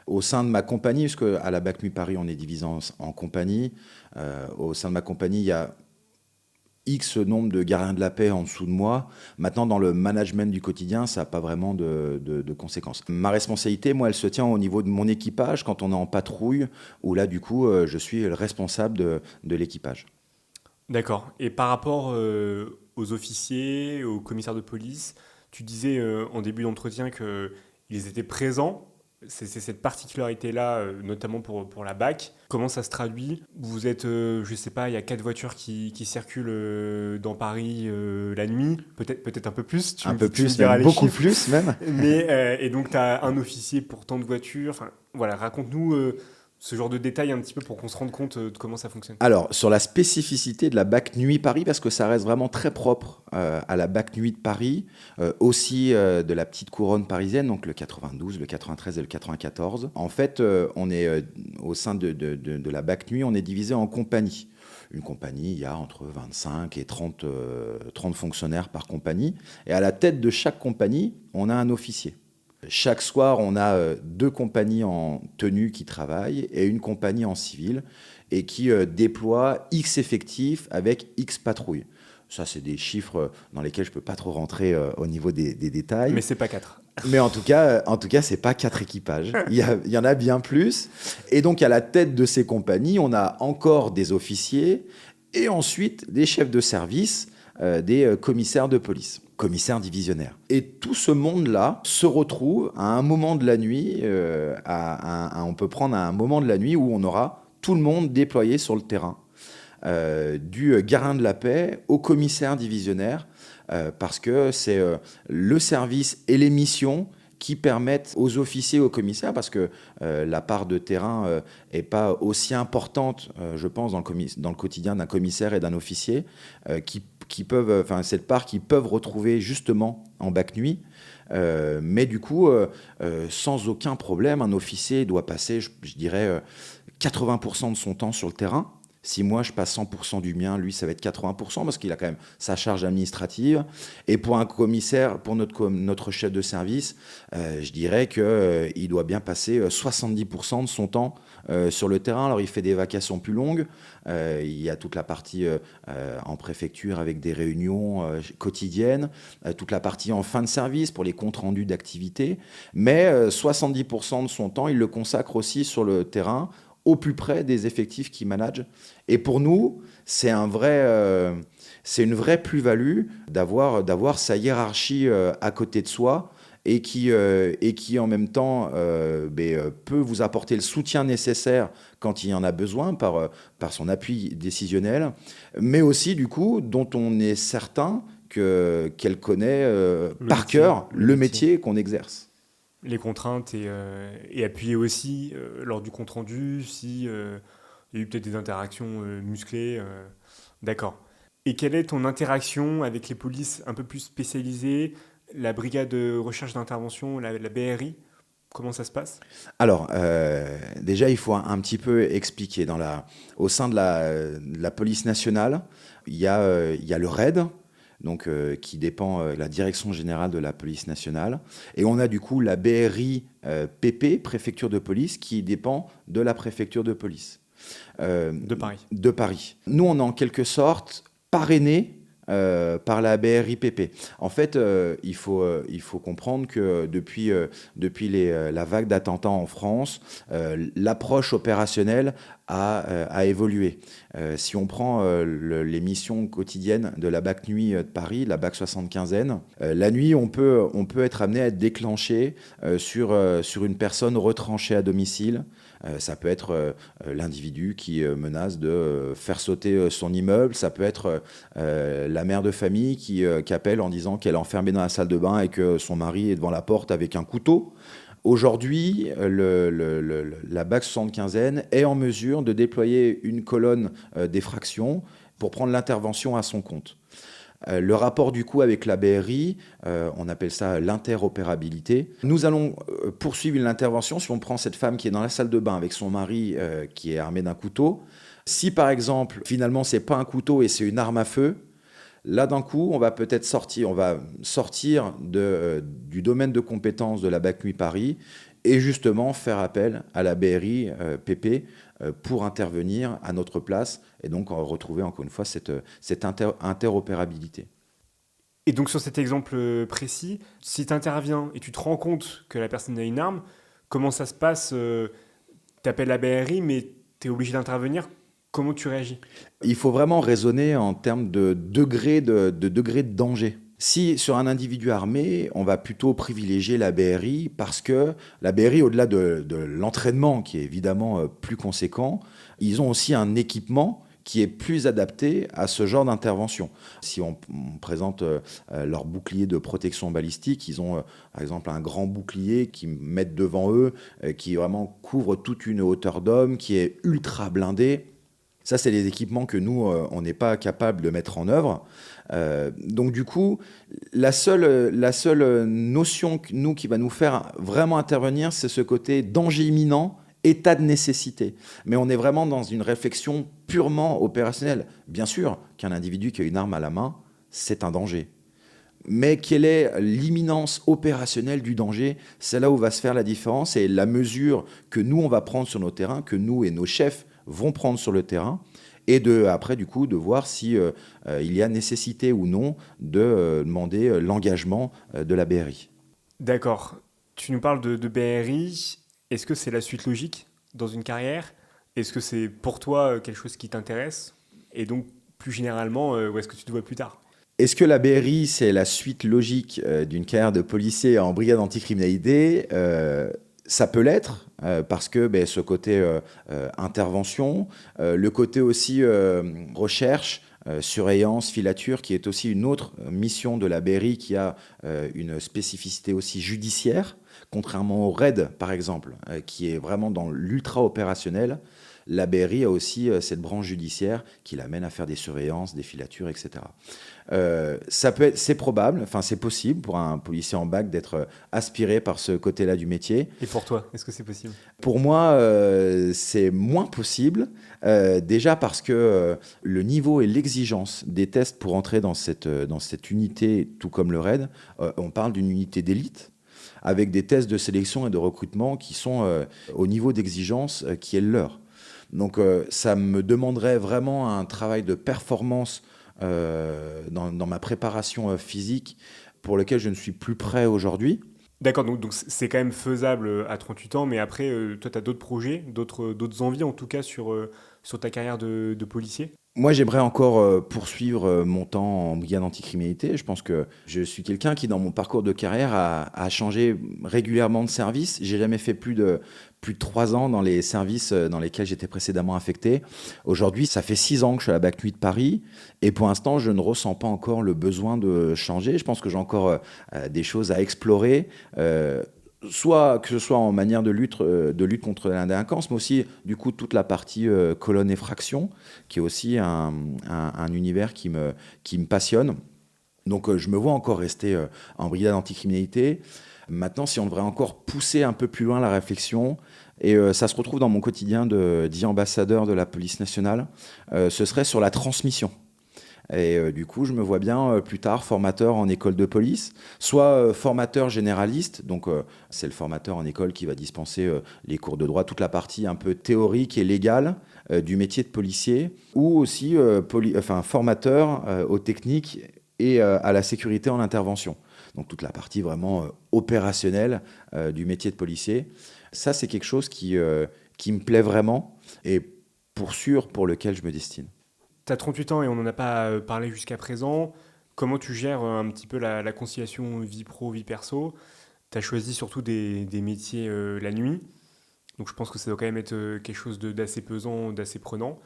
A: Au sein de ma compagnie, parce qu'à la BAC Nuit Paris, on est divisé en compagnies. Au sein de ma compagnie, il y a X nombre de gardiens de la paix en dessous de moi. Maintenant, dans le management du quotidien, ça n'a pas vraiment de conséquences. Ma responsabilité, moi, elle se tient au niveau de mon équipage quand on est en patrouille, où là, du coup, je suis le responsable de l'équipage.
B: D'accord. Et par rapport aux officiers, aux commissaires de police, tu disais en début d'entretien qu'ils étaient présents, C'est cette particularité-là, notamment pour la BAC. Comment ça se traduit? Vous êtes, je ne sais pas, il y a 4 voitures qui circulent dans Paris la nuit, peut-être un peu plus,
A: Un peu
B: tu me
A: plus,
B: diras
A: même
B: les
A: beaucoup
B: chiffres.
A: plus même.
B: Et donc, tu as un officier pour tant de voitures. Enfin, voilà, raconte-nous ce genre de détails un petit peu pour qu'on se rende compte de comment ça fonctionne.
A: Alors, sur la spécificité de la BAC Nuit Paris, parce que ça reste vraiment très propre à la BAC Nuit de Paris, aussi de la petite couronne parisienne, donc le 92, le 93 et le 94. En fait, on est au sein de la BAC Nuit, on est divisé en compagnies. Une compagnie, il y a entre 25 et 30 fonctionnaires par compagnie. Et à la tête de chaque compagnie, on a un officier. Chaque soir, on a 2 compagnies en tenue qui travaillent et une compagnie en civil et qui déploie X effectifs avec X patrouilles. Ça, c'est des chiffres dans lesquels je ne peux pas trop rentrer au niveau des détails.
B: Mais c'est pas 4.
A: Mais en tout cas, c'est pas 4 équipages. Il y en a bien plus. Et donc, à la tête de ces compagnies, on a encore des officiers et ensuite des chefs de service, des commissaires de police, commissaires divisionnaires. Et tout ce monde-là se retrouve à un moment de la nuit, on peut prendre un moment de la nuit où on aura tout le monde déployé sur le terrain, du gardien de la paix au commissaire divisionnaire, parce que c'est le service et les missions qui permettent aux officiers, aux commissaires, parce que la part de terrain n'est pas aussi importante, je pense, dans le quotidien d'un commissaire et d'un officier, qui peuvent, enfin cette part qu'ils peuvent retrouver justement en BAC nuit. Mais du coup, sans aucun problème, un officier doit passer, je dirais, 80% de son temps sur le terrain. Si moi, je passe 100% du mien, lui, ça va être 80% parce qu'il a quand même sa charge administrative. Et pour un commissaire, pour notre chef de service, je dirais qu'il doit bien passer 70% de son temps sur le terrain. Alors, il fait des vacations plus longues. Il y a toute la partie en préfecture avec des réunions quotidiennes, toute la partie en fin de service pour les comptes rendus d'activité. Mais 70% de son temps, il le consacre aussi sur le terrain, au plus près des effectifs qu'il manage. Et pour nous, c'est une vraie plus-value d'avoir sa hiérarchie à côté de soi et qui en même temps peut vous apporter le soutien nécessaire quand il y en a besoin par son appui décisionnel, mais aussi du coup dont on est certain qu'elle connaît par cœur le métier qu'on exerce.
B: Les contraintes et appuyer aussi lors du compte-rendu si il y a eu peut-être des interactions musclées. D'accord. Et quelle est ton interaction avec les polices un peu plus spécialisées, la brigade de recherche d'intervention, la BRI? Comment ça se passe?
A: Alors, déjà, il faut un petit peu expliquer. Au sein de la police nationale, il y a le RAID, donc, qui dépend de la Direction générale de la police nationale. Et on a du coup la BRI PP, préfecture de police, qui dépend de la préfecture de police.
B: De Paris.
A: De Paris. Nous, on est en quelque sorte parrainés par la BRIPP. En fait, il faut comprendre que depuis la vague d'attentats en France, l'approche opérationnelle a évolué. Si on prend les missions quotidiennes de la BAC Nuit de Paris, la BAC 75N, la nuit, on peut être amené à être déclenché sur une personne retranchée à domicile. Ça peut être l'individu qui menace de faire sauter son immeuble. Ça peut être la mère de famille qui appelle en disant qu'elle est enfermée dans la salle de bain et que son mari est devant la porte avec un couteau. Aujourd'hui, la BAC 75N est en mesure de déployer une colonne d'effraction pour prendre l'intervention à son compte. Le rapport du coup avec la BRI, on appelle ça l'interopérabilité. Nous allons poursuivre l'intervention si on prend cette femme qui est dans la salle de bain avec son mari qui est armé d'un couteau. Si par exemple, finalement, c'est pas un couteau et c'est une arme à feu, là d'un coup, on va sortir du domaine de compétence de la BAC Nuit Paris et justement faire appel à la BRI PP pour intervenir à notre place et donc retrouver encore une fois cette interopérabilité.
B: Et donc sur cet exemple précis, si tu interviens et tu te rends compte que la personne a une arme, comment ça se passe? Tu appelles la BRI, mais tu es obligé d'intervenir. Comment tu réagis?
A: Il faut vraiment raisonner en termes de degré de danger. Si sur un individu armé, on va plutôt privilégier la BRI parce que la BRI, au-delà de l'entraînement qui est évidemment plus conséquent, ils ont aussi un équipement qui est plus adapté à ce genre d'intervention. Si on présente leur bouclier de protection balistique, ils ont par exemple un grand bouclier qu'ils mettent devant eux, qui vraiment couvre toute une hauteur d'homme, qui est ultra blindé. Ça, c'est des équipements que nous, on n'est pas capable de mettre en œuvre. Donc du coup, la seule notion qui va nous faire vraiment intervenir, c'est ce côté danger imminent, état de nécessité. Mais on est vraiment dans une réflexion purement opérationnelle. Bien sûr qu'un individu qui a une arme à la main, c'est un danger. Mais quelle est l'imminence opérationnelle du danger? C'est là où va se faire la différence et la mesure que nous, on va prendre sur nos terrains, que nous et nos chefs vont prendre sur le terrain, et après, du coup, de voir si il y a nécessité ou non de demander l'engagement de la BRI.
B: D'accord. Tu nous parles de BRI. Est-ce que c'est la suite logique dans une carrière? Est-ce que c'est pour toi quelque chose qui t'intéresse? Et donc, plus généralement, où est-ce que tu te vois plus tard?
A: Est-ce que la BRI, c'est la suite logique d'une carrière de policier en brigade anticriminalité? Ça peut l'être, parce que ce côté intervention, le côté aussi recherche, surveillance, filature, qui est aussi une autre mission de la BRI qui a une spécificité aussi judiciaire, contrairement au RAID, par exemple, qui est vraiment dans l'ultra-opérationnel. La BRI a aussi cette branche judiciaire qui l'amène à faire des surveillances, des filatures, etc. C'est probable, enfin c'est possible pour un policier en bac d'être aspiré par ce côté-là du métier.
B: Et pour toi, est-ce que c'est possible?
A: Pour moi, c'est moins possible, déjà parce que le niveau et l'exigence des tests pour entrer dans cette unité, tout comme le RAID, on parle d'une unité d'élite, avec des tests de sélection et de recrutement qui sont au niveau d'exigence qui est le leur. Donc ça me demanderait vraiment un travail de performance dans ma préparation physique pour lequel je ne suis plus prêt aujourd'hui.
B: D'accord, donc c'est quand même faisable à 38 ans, mais après, toi, tu as d'autres projets, d'autres envies en tout cas sur ta carrière de policier?
A: Moi, j'aimerais encore poursuivre mon temps en brigade anticriminalité. Je pense que je suis quelqu'un qui, dans mon parcours de carrière, a changé régulièrement de service. J'ai jamais fait plus de 3 ans dans les services dans lesquels j'étais précédemment affecté. Aujourd'hui, ça fait 6 ans que je suis à la BAC Nuit de Paris. Et pour l'instant, je ne ressens pas encore le besoin de changer. Je pense que j'ai encore des choses à explorer. Soit que ce soit en manière de lutte contre la délinquance, mais aussi du coup toute la partie colonne effraction, qui est aussi un univers qui me passionne. Donc je me vois encore rester en brigade anticriminalité. Maintenant, si on devrait encore pousser un peu plus loin la réflexion, et ça se retrouve dans mon quotidien dit ambassadeur de la police nationale, ce serait sur la transmission. Et du coup, je me vois bien plus tard formateur en école de police, soit formateur généraliste, donc c'est le formateur en école qui va dispenser les cours de droit, toute la partie un peu théorique et légale du métier de policier, ou aussi formateur aux techniques et à la sécurité en intervention. Donc toute la partie vraiment opérationnelle du métier de policier. Ça, c'est quelque chose qui me plaît vraiment et pour lequel je me destine.
B: Tu as 38 ans et on n'en a pas parlé jusqu'à présent. Comment tu gères un petit peu la conciliation vie pro, vie perso? Tu as choisi surtout des métiers la nuit. Donc je pense que ça doit quand même être quelque chose d'assez pesant, d'assez prenant.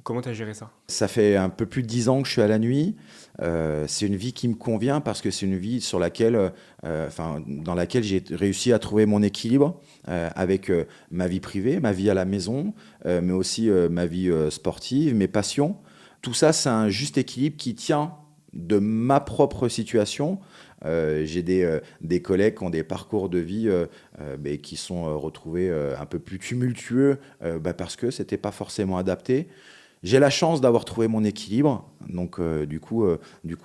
B: Comment tu as géré ça?
A: Ça fait un peu plus de 10 ans que je suis à la nuit. C'est une vie qui me convient parce que c'est une vie dans laquelle j'ai réussi à trouver mon équilibre avec ma vie privée, ma vie à la maison, mais aussi ma vie sportive, mes passions. Tout ça, c'est un juste équilibre qui tient de ma propre situation. J'ai des collègues qui ont des parcours de vie mais qui sont retrouvés un peu plus tumultueux parce que c'était pas forcément adapté. J'ai la chance d'avoir trouvé mon équilibre, donc du coup,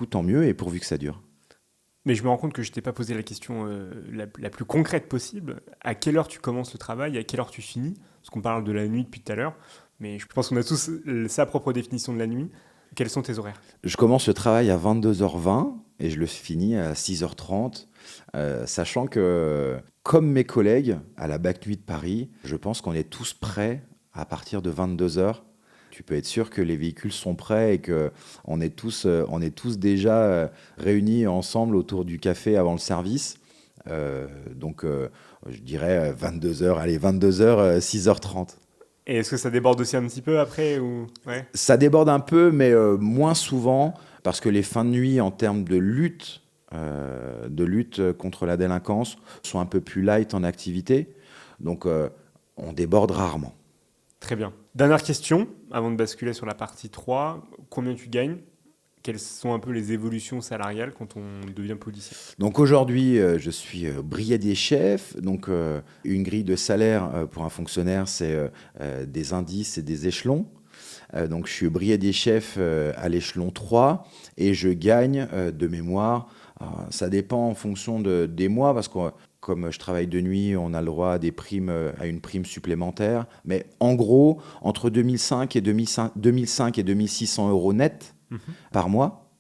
A: tant mieux, et pourvu que ça dure.
B: Mais je me rends compte que je t'ai pas posé la question la plus concrète possible. À quelle heure tu commences le travail? À quelle heure tu finis? Parce qu'on parle de la nuit depuis tout à l'heure, mais je pense qu'on a tous sa propre définition de la nuit. Quels sont tes horaires?
A: Je commence le travail à 22h20 et je le finis à 6h30, sachant que, comme mes collègues à la BAC Nuit de Paris, je pense qu'on est tous prêts à partir de 22h tu peux être sûr que les véhicules sont prêts et qu'on est tous déjà réunis ensemble autour du café avant le service. Donc, je dirais 22h, allez, 22h, 6h30.
B: Et est-ce que ça déborde aussi un petit peu après ou... Ouais.
A: Ça déborde un peu, mais moins souvent, parce que les fins de nuit, en termes de lutte contre la délinquance, sont un peu plus light en activité. Donc, on déborde rarement.
B: Très bien. Dernière question, avant de basculer sur la partie 3. Combien tu gagnes ? Quelles sont un peu les évolutions salariales quand on devient policier ?
A: Donc aujourd'hui, je suis brigadier chef. Donc une grille de salaire pour un fonctionnaire, c'est des indices et des échelons. Donc je suis brigadier chef à l'échelon 3 et je gagne de mémoire. Ça dépend en fonction des mois parce que comme je travaille de nuit, on a le droit à à une prime supplémentaire. Mais en gros, entre 2005 et 2600 euros net par mois.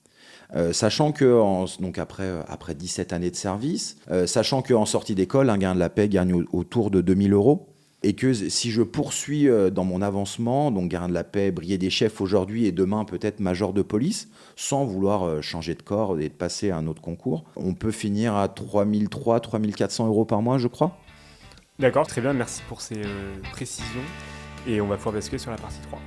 A: Sachant que donc après 17 années de service, sachant qu'en sortie d'école, un gain de la paie gagne autour de 2000 euros. Et que si je poursuis dans mon avancement, donc gain de la paie, brigadier chef aujourd'hui et demain peut-être major de police, sans vouloir changer de corps et de passer à un autre concours, on peut finir à 3300, 3400 euros par mois, je crois.
B: D'accord, très bien, merci pour ces précisions. Et on va pouvoir basculer sur la partie 3.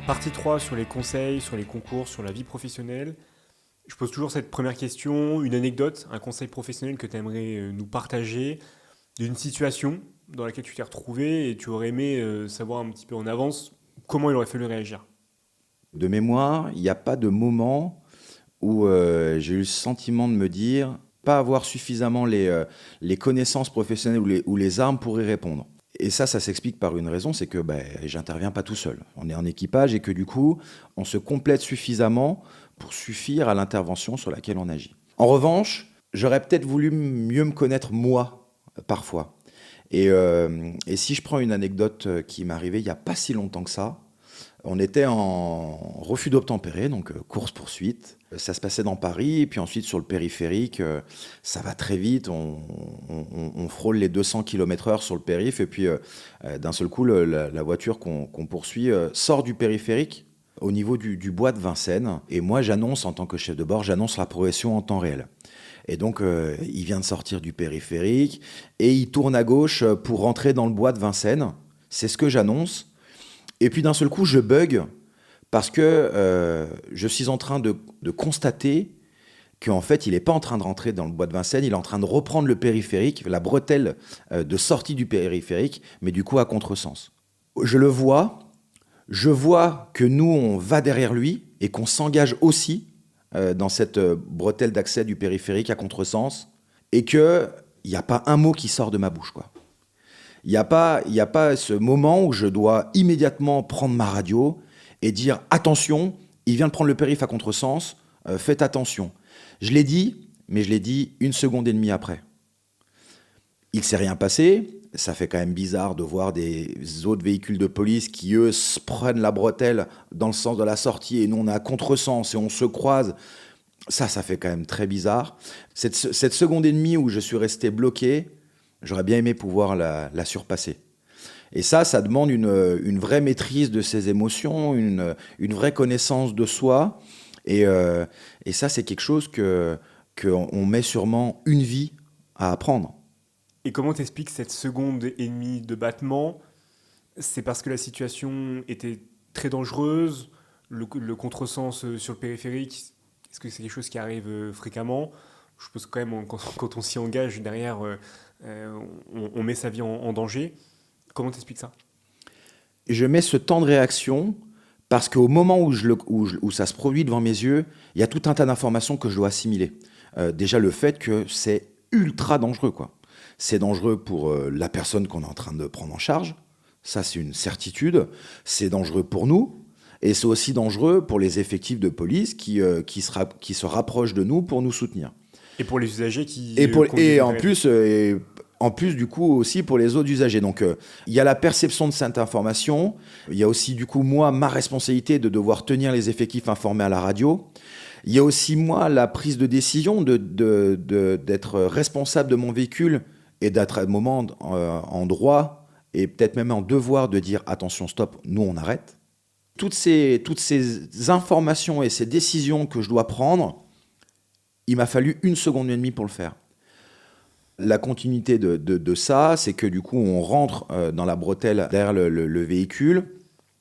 B: Partie 3 sur les conseils, sur les concours, sur la vie professionnelle. Je pose toujours cette première question, une anecdote, un conseil professionnel que tu aimerais nous partager, d'une situation dans laquelle tu t'es retrouvé et tu aurais aimé savoir un petit peu en avance comment il aurait fallu réagir.
A: De mémoire, il n'y a pas de moment où j'ai eu le sentiment de me dire pas avoir suffisamment les connaissances professionnelles ou les armes pour y répondre. Et ça s'explique par une raison, c'est que j'interviens pas tout seul. On est en équipage et que du coup, on se complète suffisamment pour suffire à l'intervention sur laquelle on agit. En revanche, j'aurais peut-être voulu mieux me connaître moi, parfois. Et si je prends une anecdote qui m'est arrivée il n'y a pas si longtemps que ça, on était en refus d'obtempérer, donc course-poursuite. Ça se passait dans Paris, et puis ensuite sur le périphérique, ça va très vite, on frôle les 200 km/h sur le périph', et puis d'un seul coup, la voiture qu'on poursuit sort du périphérique au niveau du bois de Vincennes, et moi j'annonce, en tant que chef de bord, j'annonce la progression en temps réel. Et donc, il vient de sortir du périphérique, et il tourne à gauche pour rentrer dans le bois de Vincennes, c'est ce que j'annonce. Et puis d'un seul coup, je bug parce que je suis en train de constater qu'en fait, il n'est pas en train de rentrer dans le bois de Vincennes, il est en train de reprendre le périphérique, la bretelle de sortie du périphérique, mais du coup à contresens. Je le vois, je vois que nous, on va derrière lui et qu'on s'engage aussi dans cette bretelle d'accès du périphérique à contresens et qu'il n'y a pas un mot qui sort de ma bouche, quoi. Il n'y a pas ce moment où je dois immédiatement prendre ma radio et dire « Attention, il vient de prendre le périph' à contresens, faites attention ». Je l'ai dit, mais je l'ai dit 1 seconde et demie après. Il ne s'est rien passé. Ça fait quand même bizarre de voir des autres véhicules de police qui, eux, prennent la bretelle dans le sens de la sortie et nous, on est à contresens et on se croise. Ça fait quand même très bizarre. Cette seconde et demie où je suis resté bloqué, j'aurais bien aimé pouvoir la surpasser. Et ça demande une vraie maîtrise de ses émotions, une vraie connaissance de soi. Et ça, c'est quelque chose qu'on met sûrement une vie à apprendre.
B: Et comment t'expliques cette seconde et demie de battement ? C'est parce que la situation était très dangereuse, le contresens sur le périphérique, est-ce que c'est quelque chose qui arrive fréquemment ? Je suppose que quand même, quand on s'y engage derrière, on met sa vie en danger. Comment t'expliques ça ?
A: Je mets ce temps de réaction parce qu'au moment où ça se produit devant mes yeux, il y a tout un tas d'informations que je dois assimiler. Déjà le fait que c'est ultra dangereux, quoi. C'est dangereux pour la personne qu'on est en train de prendre en charge. Ça, c'est une certitude. C'est dangereux pour nous. Et c'est aussi dangereux pour les effectifs de police qui se rapprochent de nous pour nous soutenir.
B: Et pour les usagers qui...
A: Et en plus, En plus, du coup, aussi pour les autres usagers. Donc, il y a la perception de cette information. Il y a aussi, du coup, moi, ma responsabilité de devoir tenir les effectifs informés à la radio. Il y a aussi, moi, la prise de décision d'être responsable de mon véhicule et d'être à un moment en droit et peut-être même en devoir de dire attention, stop, nous, on arrête. Toutes ces informations et ces décisions que je dois prendre, il m'a fallu 1 seconde et demie pour le faire. La continuité de ça, c'est que du coup, on rentre dans la bretelle derrière le véhicule.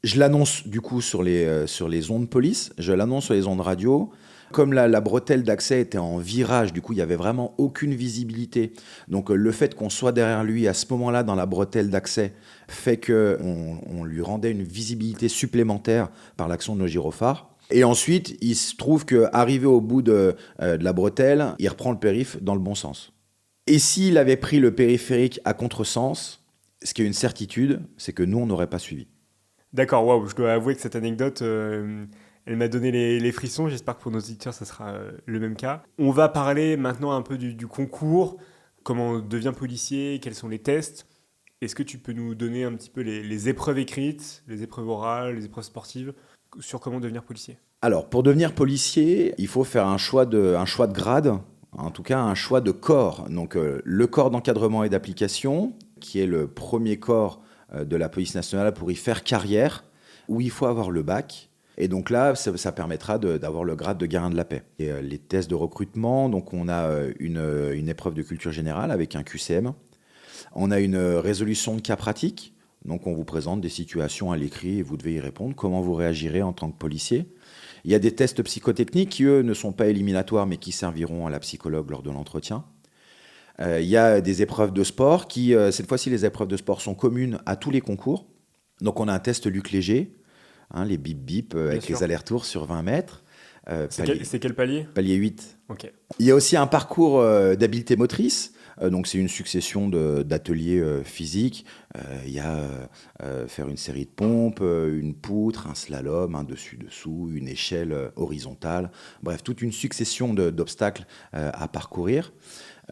A: Je l'annonce du coup sur les ondes police, je l'annonce sur les ondes radio. Comme la bretelle d'accès était en virage, du coup, il n'y avait vraiment aucune visibilité. Donc, le fait qu'on soit derrière lui à ce moment-là dans la bretelle d'accès fait qu'on lui rendait une visibilité supplémentaire par l'action de nos gyrophares. Et ensuite, il se trouve qu'arrivé au bout de la bretelle, il reprend le périph' dans le bon sens. Et s'il avait pris le périphérique à contresens, ce qui est une certitude, c'est que nous, on n'aurait pas suivi.
B: D'accord, waouh, je dois avouer que cette anecdote, elle m'a donné les frissons. J'espère que pour nos auditeurs, ça sera le même cas. On va parler maintenant un peu du concours, comment on devient policier, quels sont les tests. Est-ce que tu peux nous donner un petit peu les épreuves écrites, les épreuves orales, les épreuves sportives, sur comment devenir policier ?
A: Alors, pour devenir policier, il faut faire un choix de grade, en tout cas un choix de corps. Donc, le corps d'encadrement et d'application, qui est le premier corps de la police nationale pour y faire carrière, où il faut avoir le bac. Et donc là, ça permettra d'avoir le grade de garant de la paix. Et les tests de recrutement, donc on a une épreuve de culture générale avec un QCM. On a une résolution de cas pratiques. Donc on vous présente des situations à l'écrit et vous devez y répondre. Comment vous réagirez en tant que policier ? Il y a des tests psychotechniques qui, eux, ne sont pas éliminatoires, mais qui serviront à la psychologue lors de l'entretien. Il y a des épreuves de sport qui, cette fois-ci, les épreuves de sport sont communes à tous les concours. Donc on a un test Luc Léger, les bip-bip avec les allers-retours sur 20 mètres.
B: C'est quel palier ?
A: Palier 8.
B: Ok.
A: Il y a aussi un parcours d'habileté motrice. Donc c'est une succession d'ateliers physiques. Il y a faire une série de pompes, une poutre, un slalom, un dessus-dessous, une échelle horizontale. Bref, toute une succession d'obstacles à parcourir.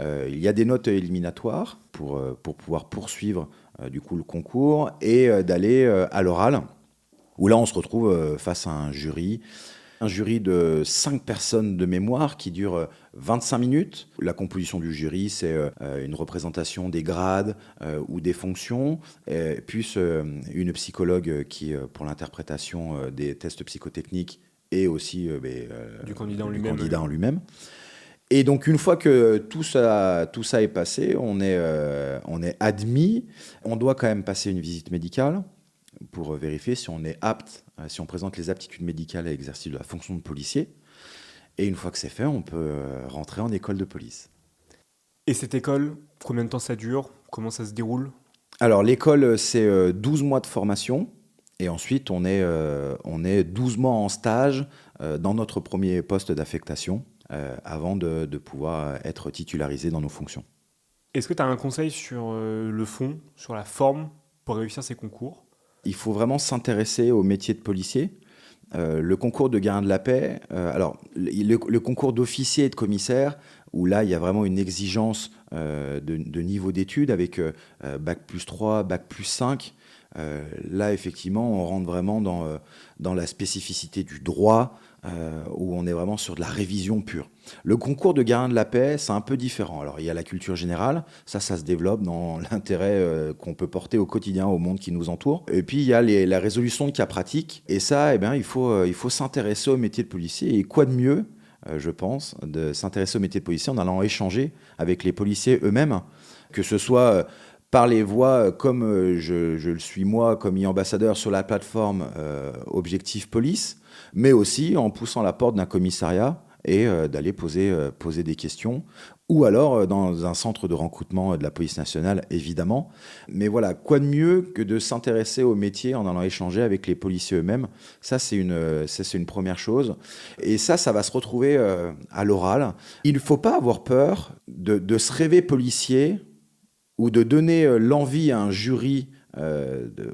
A: Il y a des notes éliminatoires pour pouvoir poursuivre du coup le concours et d'aller à l'oral, où là on se retrouve face à un jury de 5 personnes de mémoire qui dure 25 minutes. La composition du jury, c'est une représentation des grades ou des fonctions, plus une psychologue qui, pour l'interprétation des tests psychotechniques et aussi
B: du candidat en
A: lui-même. Et donc, une fois que tout ça est passé, on est admis. On doit quand même passer une visite médicale pour vérifier si on est apte, si on présente les aptitudes médicales à l'exercice de la fonction de policier. Et une fois que c'est fait, on peut rentrer en école de police.
B: Et cette école, combien de temps ça dure ? Comment ça se déroule ?
A: Alors, l'école, c'est 12 mois de formation. Et ensuite, on est 12 mois en stage dans notre premier poste d'affectation avant de pouvoir être titularisé dans nos fonctions.
B: Est-ce que tu as un conseil sur le fond, sur la forme pour réussir ces concours ?
A: Il faut vraiment s'intéresser au métier de policier. Le concours de garant de la paix, le concours d'officier et de commissaire, où là, il y a vraiment une exigence de niveau d'études avec bac plus 3, bac plus 5. Là, effectivement, on rentre vraiment dans la spécificité du droit, où on est vraiment sur de la révision pure. Le concours de garant de la paix, c'est un peu différent. Alors, il y a la culture générale, ça se développe dans l'intérêt qu'on peut porter au quotidien, au monde qui nous entoure. Et puis, il y a la résolution de cas pratiques. Et ça, il faut s'intéresser au métier de policier. Et quoi de mieux, je pense, de s'intéresser au métier de policier en allant échanger avec les policiers eux-mêmes, que ce soit par les voies comme je le suis moi, comme e-ambassadeur sur la plateforme Objectif Police, mais aussi en poussant la porte d'un commissariat et d'aller poser des questions, ou alors dans un centre de recrutement de la police nationale, évidemment. Mais voilà, quoi de mieux que de s'intéresser au métier en allant échanger avec les policiers eux-mêmes. Ça, c'est une première chose. Et ça va se retrouver à l'oral. Il ne faut pas avoir peur de se rêver policier ou de donner l'envie à un jury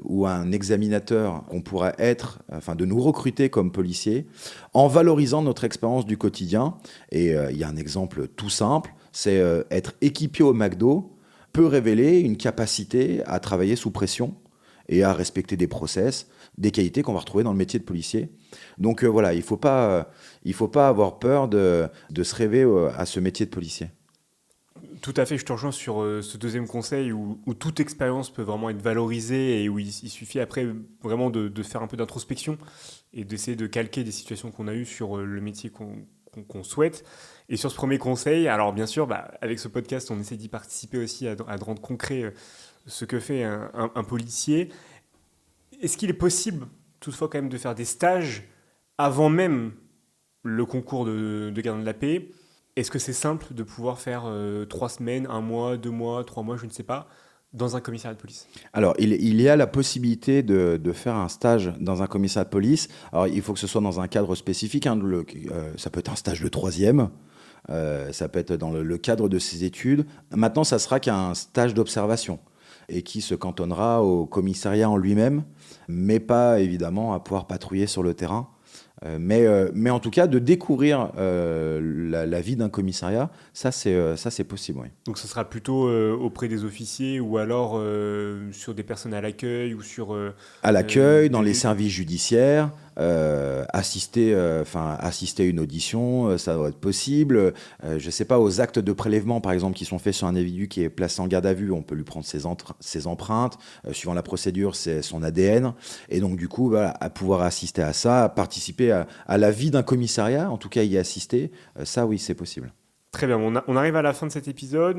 A: ou à un examinateur qu'on pourrait être, enfin de nous recruter comme policiers, en valorisant notre expérience du quotidien. Et il y a un exemple tout simple, c'est être équipier au McDo peut révéler une capacité à travailler sous pression et à respecter des process, des qualités qu'on va retrouver dans le métier de policier. Donc voilà, il faut pas avoir peur de se rêver à ce métier de policier.
B: Tout à fait, je te rejoins sur ce deuxième conseil où toute expérience peut vraiment être valorisée et où il suffit après vraiment de faire un peu d'introspection et d'essayer de calquer des situations qu'on a eues sur le métier qu'on souhaite. Et sur ce premier conseil, alors bien sûr, avec ce podcast, on essaie d'y participer aussi à rendre concret ce que fait un policier. Est-ce qu'il est possible, toutefois, quand même, de faire des stages avant même le concours de gardien de la paix ? Est-ce que c'est simple de pouvoir faire 3 semaines, 1 mois, 2 mois, 3 mois, je ne sais pas, dans un commissariat de police ?
A: Alors, il y a la possibilité de faire un stage dans un commissariat de police. Alors, il faut que ce soit dans un cadre spécifique. Ça peut être un stage de 3e. Ça peut être dans le cadre de ses études. Maintenant, ça sera qu'un stage d'observation et qui se cantonnera au commissariat en lui-même, mais pas évidemment à pouvoir patrouiller sur le terrain. Mais en tout cas, de découvrir la vie d'un commissariat, ça c'est possible, oui.
B: Donc ce sera plutôt auprès des officiers ou alors sur des personnes à l'accueil ou sur...
A: à l'accueil, dans les services judiciaires, assister à une audition, ça doit être possible. Je ne sais pas, aux actes de prélèvement, par exemple, qui sont faits sur un individu qui est placé en garde à vue, on peut lui prendre ses empreintes. Suivant la procédure, c'est son ADN. Et donc, du coup, voilà, à pouvoir assister à ça, à participer à la vie d'un commissariat, en tout cas y assister, ça, oui, c'est possible.
B: Très bien, on arrive à la fin de cet épisode.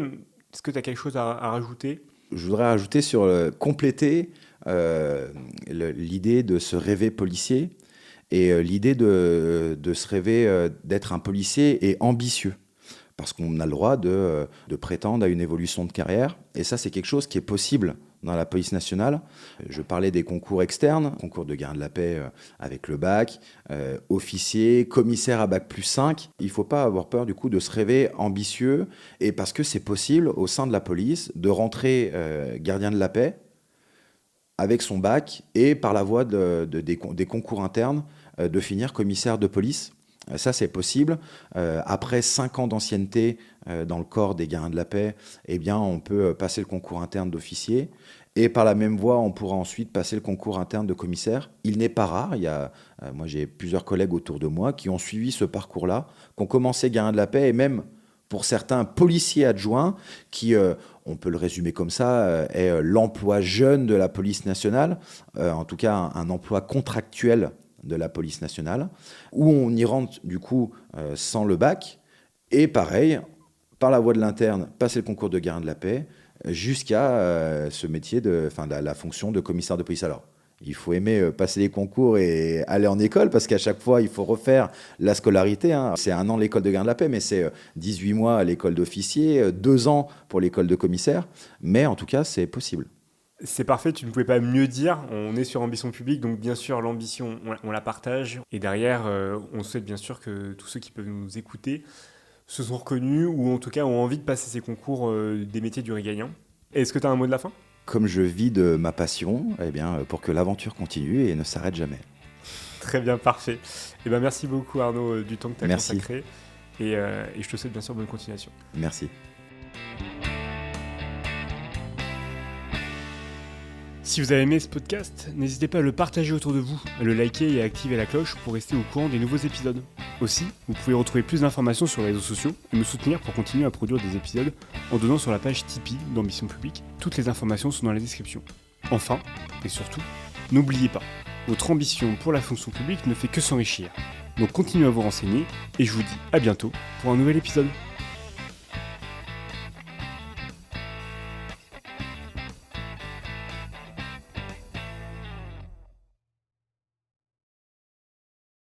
B: Est-ce que tu as quelque chose à rajouter ?
A: Je voudrais rajouter compléter l'idée de se rêver policier et l'idée de se rêver d'être un policier et ambitieux. Parce qu'on a le droit de prétendre à une évolution de carrière. Et ça, c'est quelque chose qui est possible dans la police nationale. Je parlais des concours externes, concours de gardien de la paix avec le bac, officier, commissaire à bac plus 5. Il ne faut pas avoir peur du coup de se rêver ambitieux, et parce que c'est possible au sein de la police de rentrer gardien de la paix avec son bac et par la voie des concours internes de finir commissaire de police. Ça, c'est possible. Après 5 ans d'ancienneté dans le corps des gardiens de la paix, eh bien, on peut passer le concours interne d'officier. Et par la même voie, on pourra ensuite passer le concours interne de commissaire. Il n'est pas rare. Moi, j'ai plusieurs collègues autour de moi qui ont suivi ce parcours-là, qui ont commencé gardien de la paix, et même pour certains policiers adjoints qui, on peut le résumer comme ça, est l'emploi jeune de la police nationale, en tout cas un emploi contractuel de la police nationale, où on y rentre du coup sans le bac, et pareil, par la voie de l'interne, passer le concours de gardien de la paix, jusqu'à ce métier, la fonction de commissaire de police. Alors, il faut aimer passer les concours et aller en école, parce qu'à chaque fois, il faut refaire la scolarité. Hein. C'est 1 an l'école de gardien de la paix, mais c'est 18 mois à l'école d'officier, 2 ans pour l'école de commissaire, mais en tout cas, c'est possible.
B: C'est parfait, tu ne pouvais pas mieux dire. On est sur Ambition Publique, donc bien sûr, l'ambition, on la partage. Et derrière, on souhaite bien sûr que tous ceux qui peuvent nous écouter se sont reconnus ou en tout cas ont envie de passer ces concours des métiers du régalien. Est-ce que tu as un mot de la fin ?
A: Comme je vis de ma passion, eh bien, pour que l'aventure continue et ne s'arrête jamais.
B: Très bien, parfait. Eh bien, merci beaucoup Arnaud du temps que tu as
A: Merci.
B: consacré. Et je te souhaite bien sûr bonne continuation.
A: Merci.
B: Si vous avez aimé ce podcast, n'hésitez pas à le partager autour de vous, à le liker et à activer la cloche pour rester au courant des nouveaux épisodes. Aussi, vous pouvez retrouver plus d'informations sur les réseaux sociaux et me soutenir pour continuer à produire des épisodes en donnant sur la page Tipeee d'Ambition Publique. Toutes les informations sont dans la description. Enfin, et surtout, n'oubliez pas, votre ambition pour la fonction publique ne fait que s'enrichir. Donc continuez à vous renseigner et je vous dis à bientôt pour un nouvel épisode.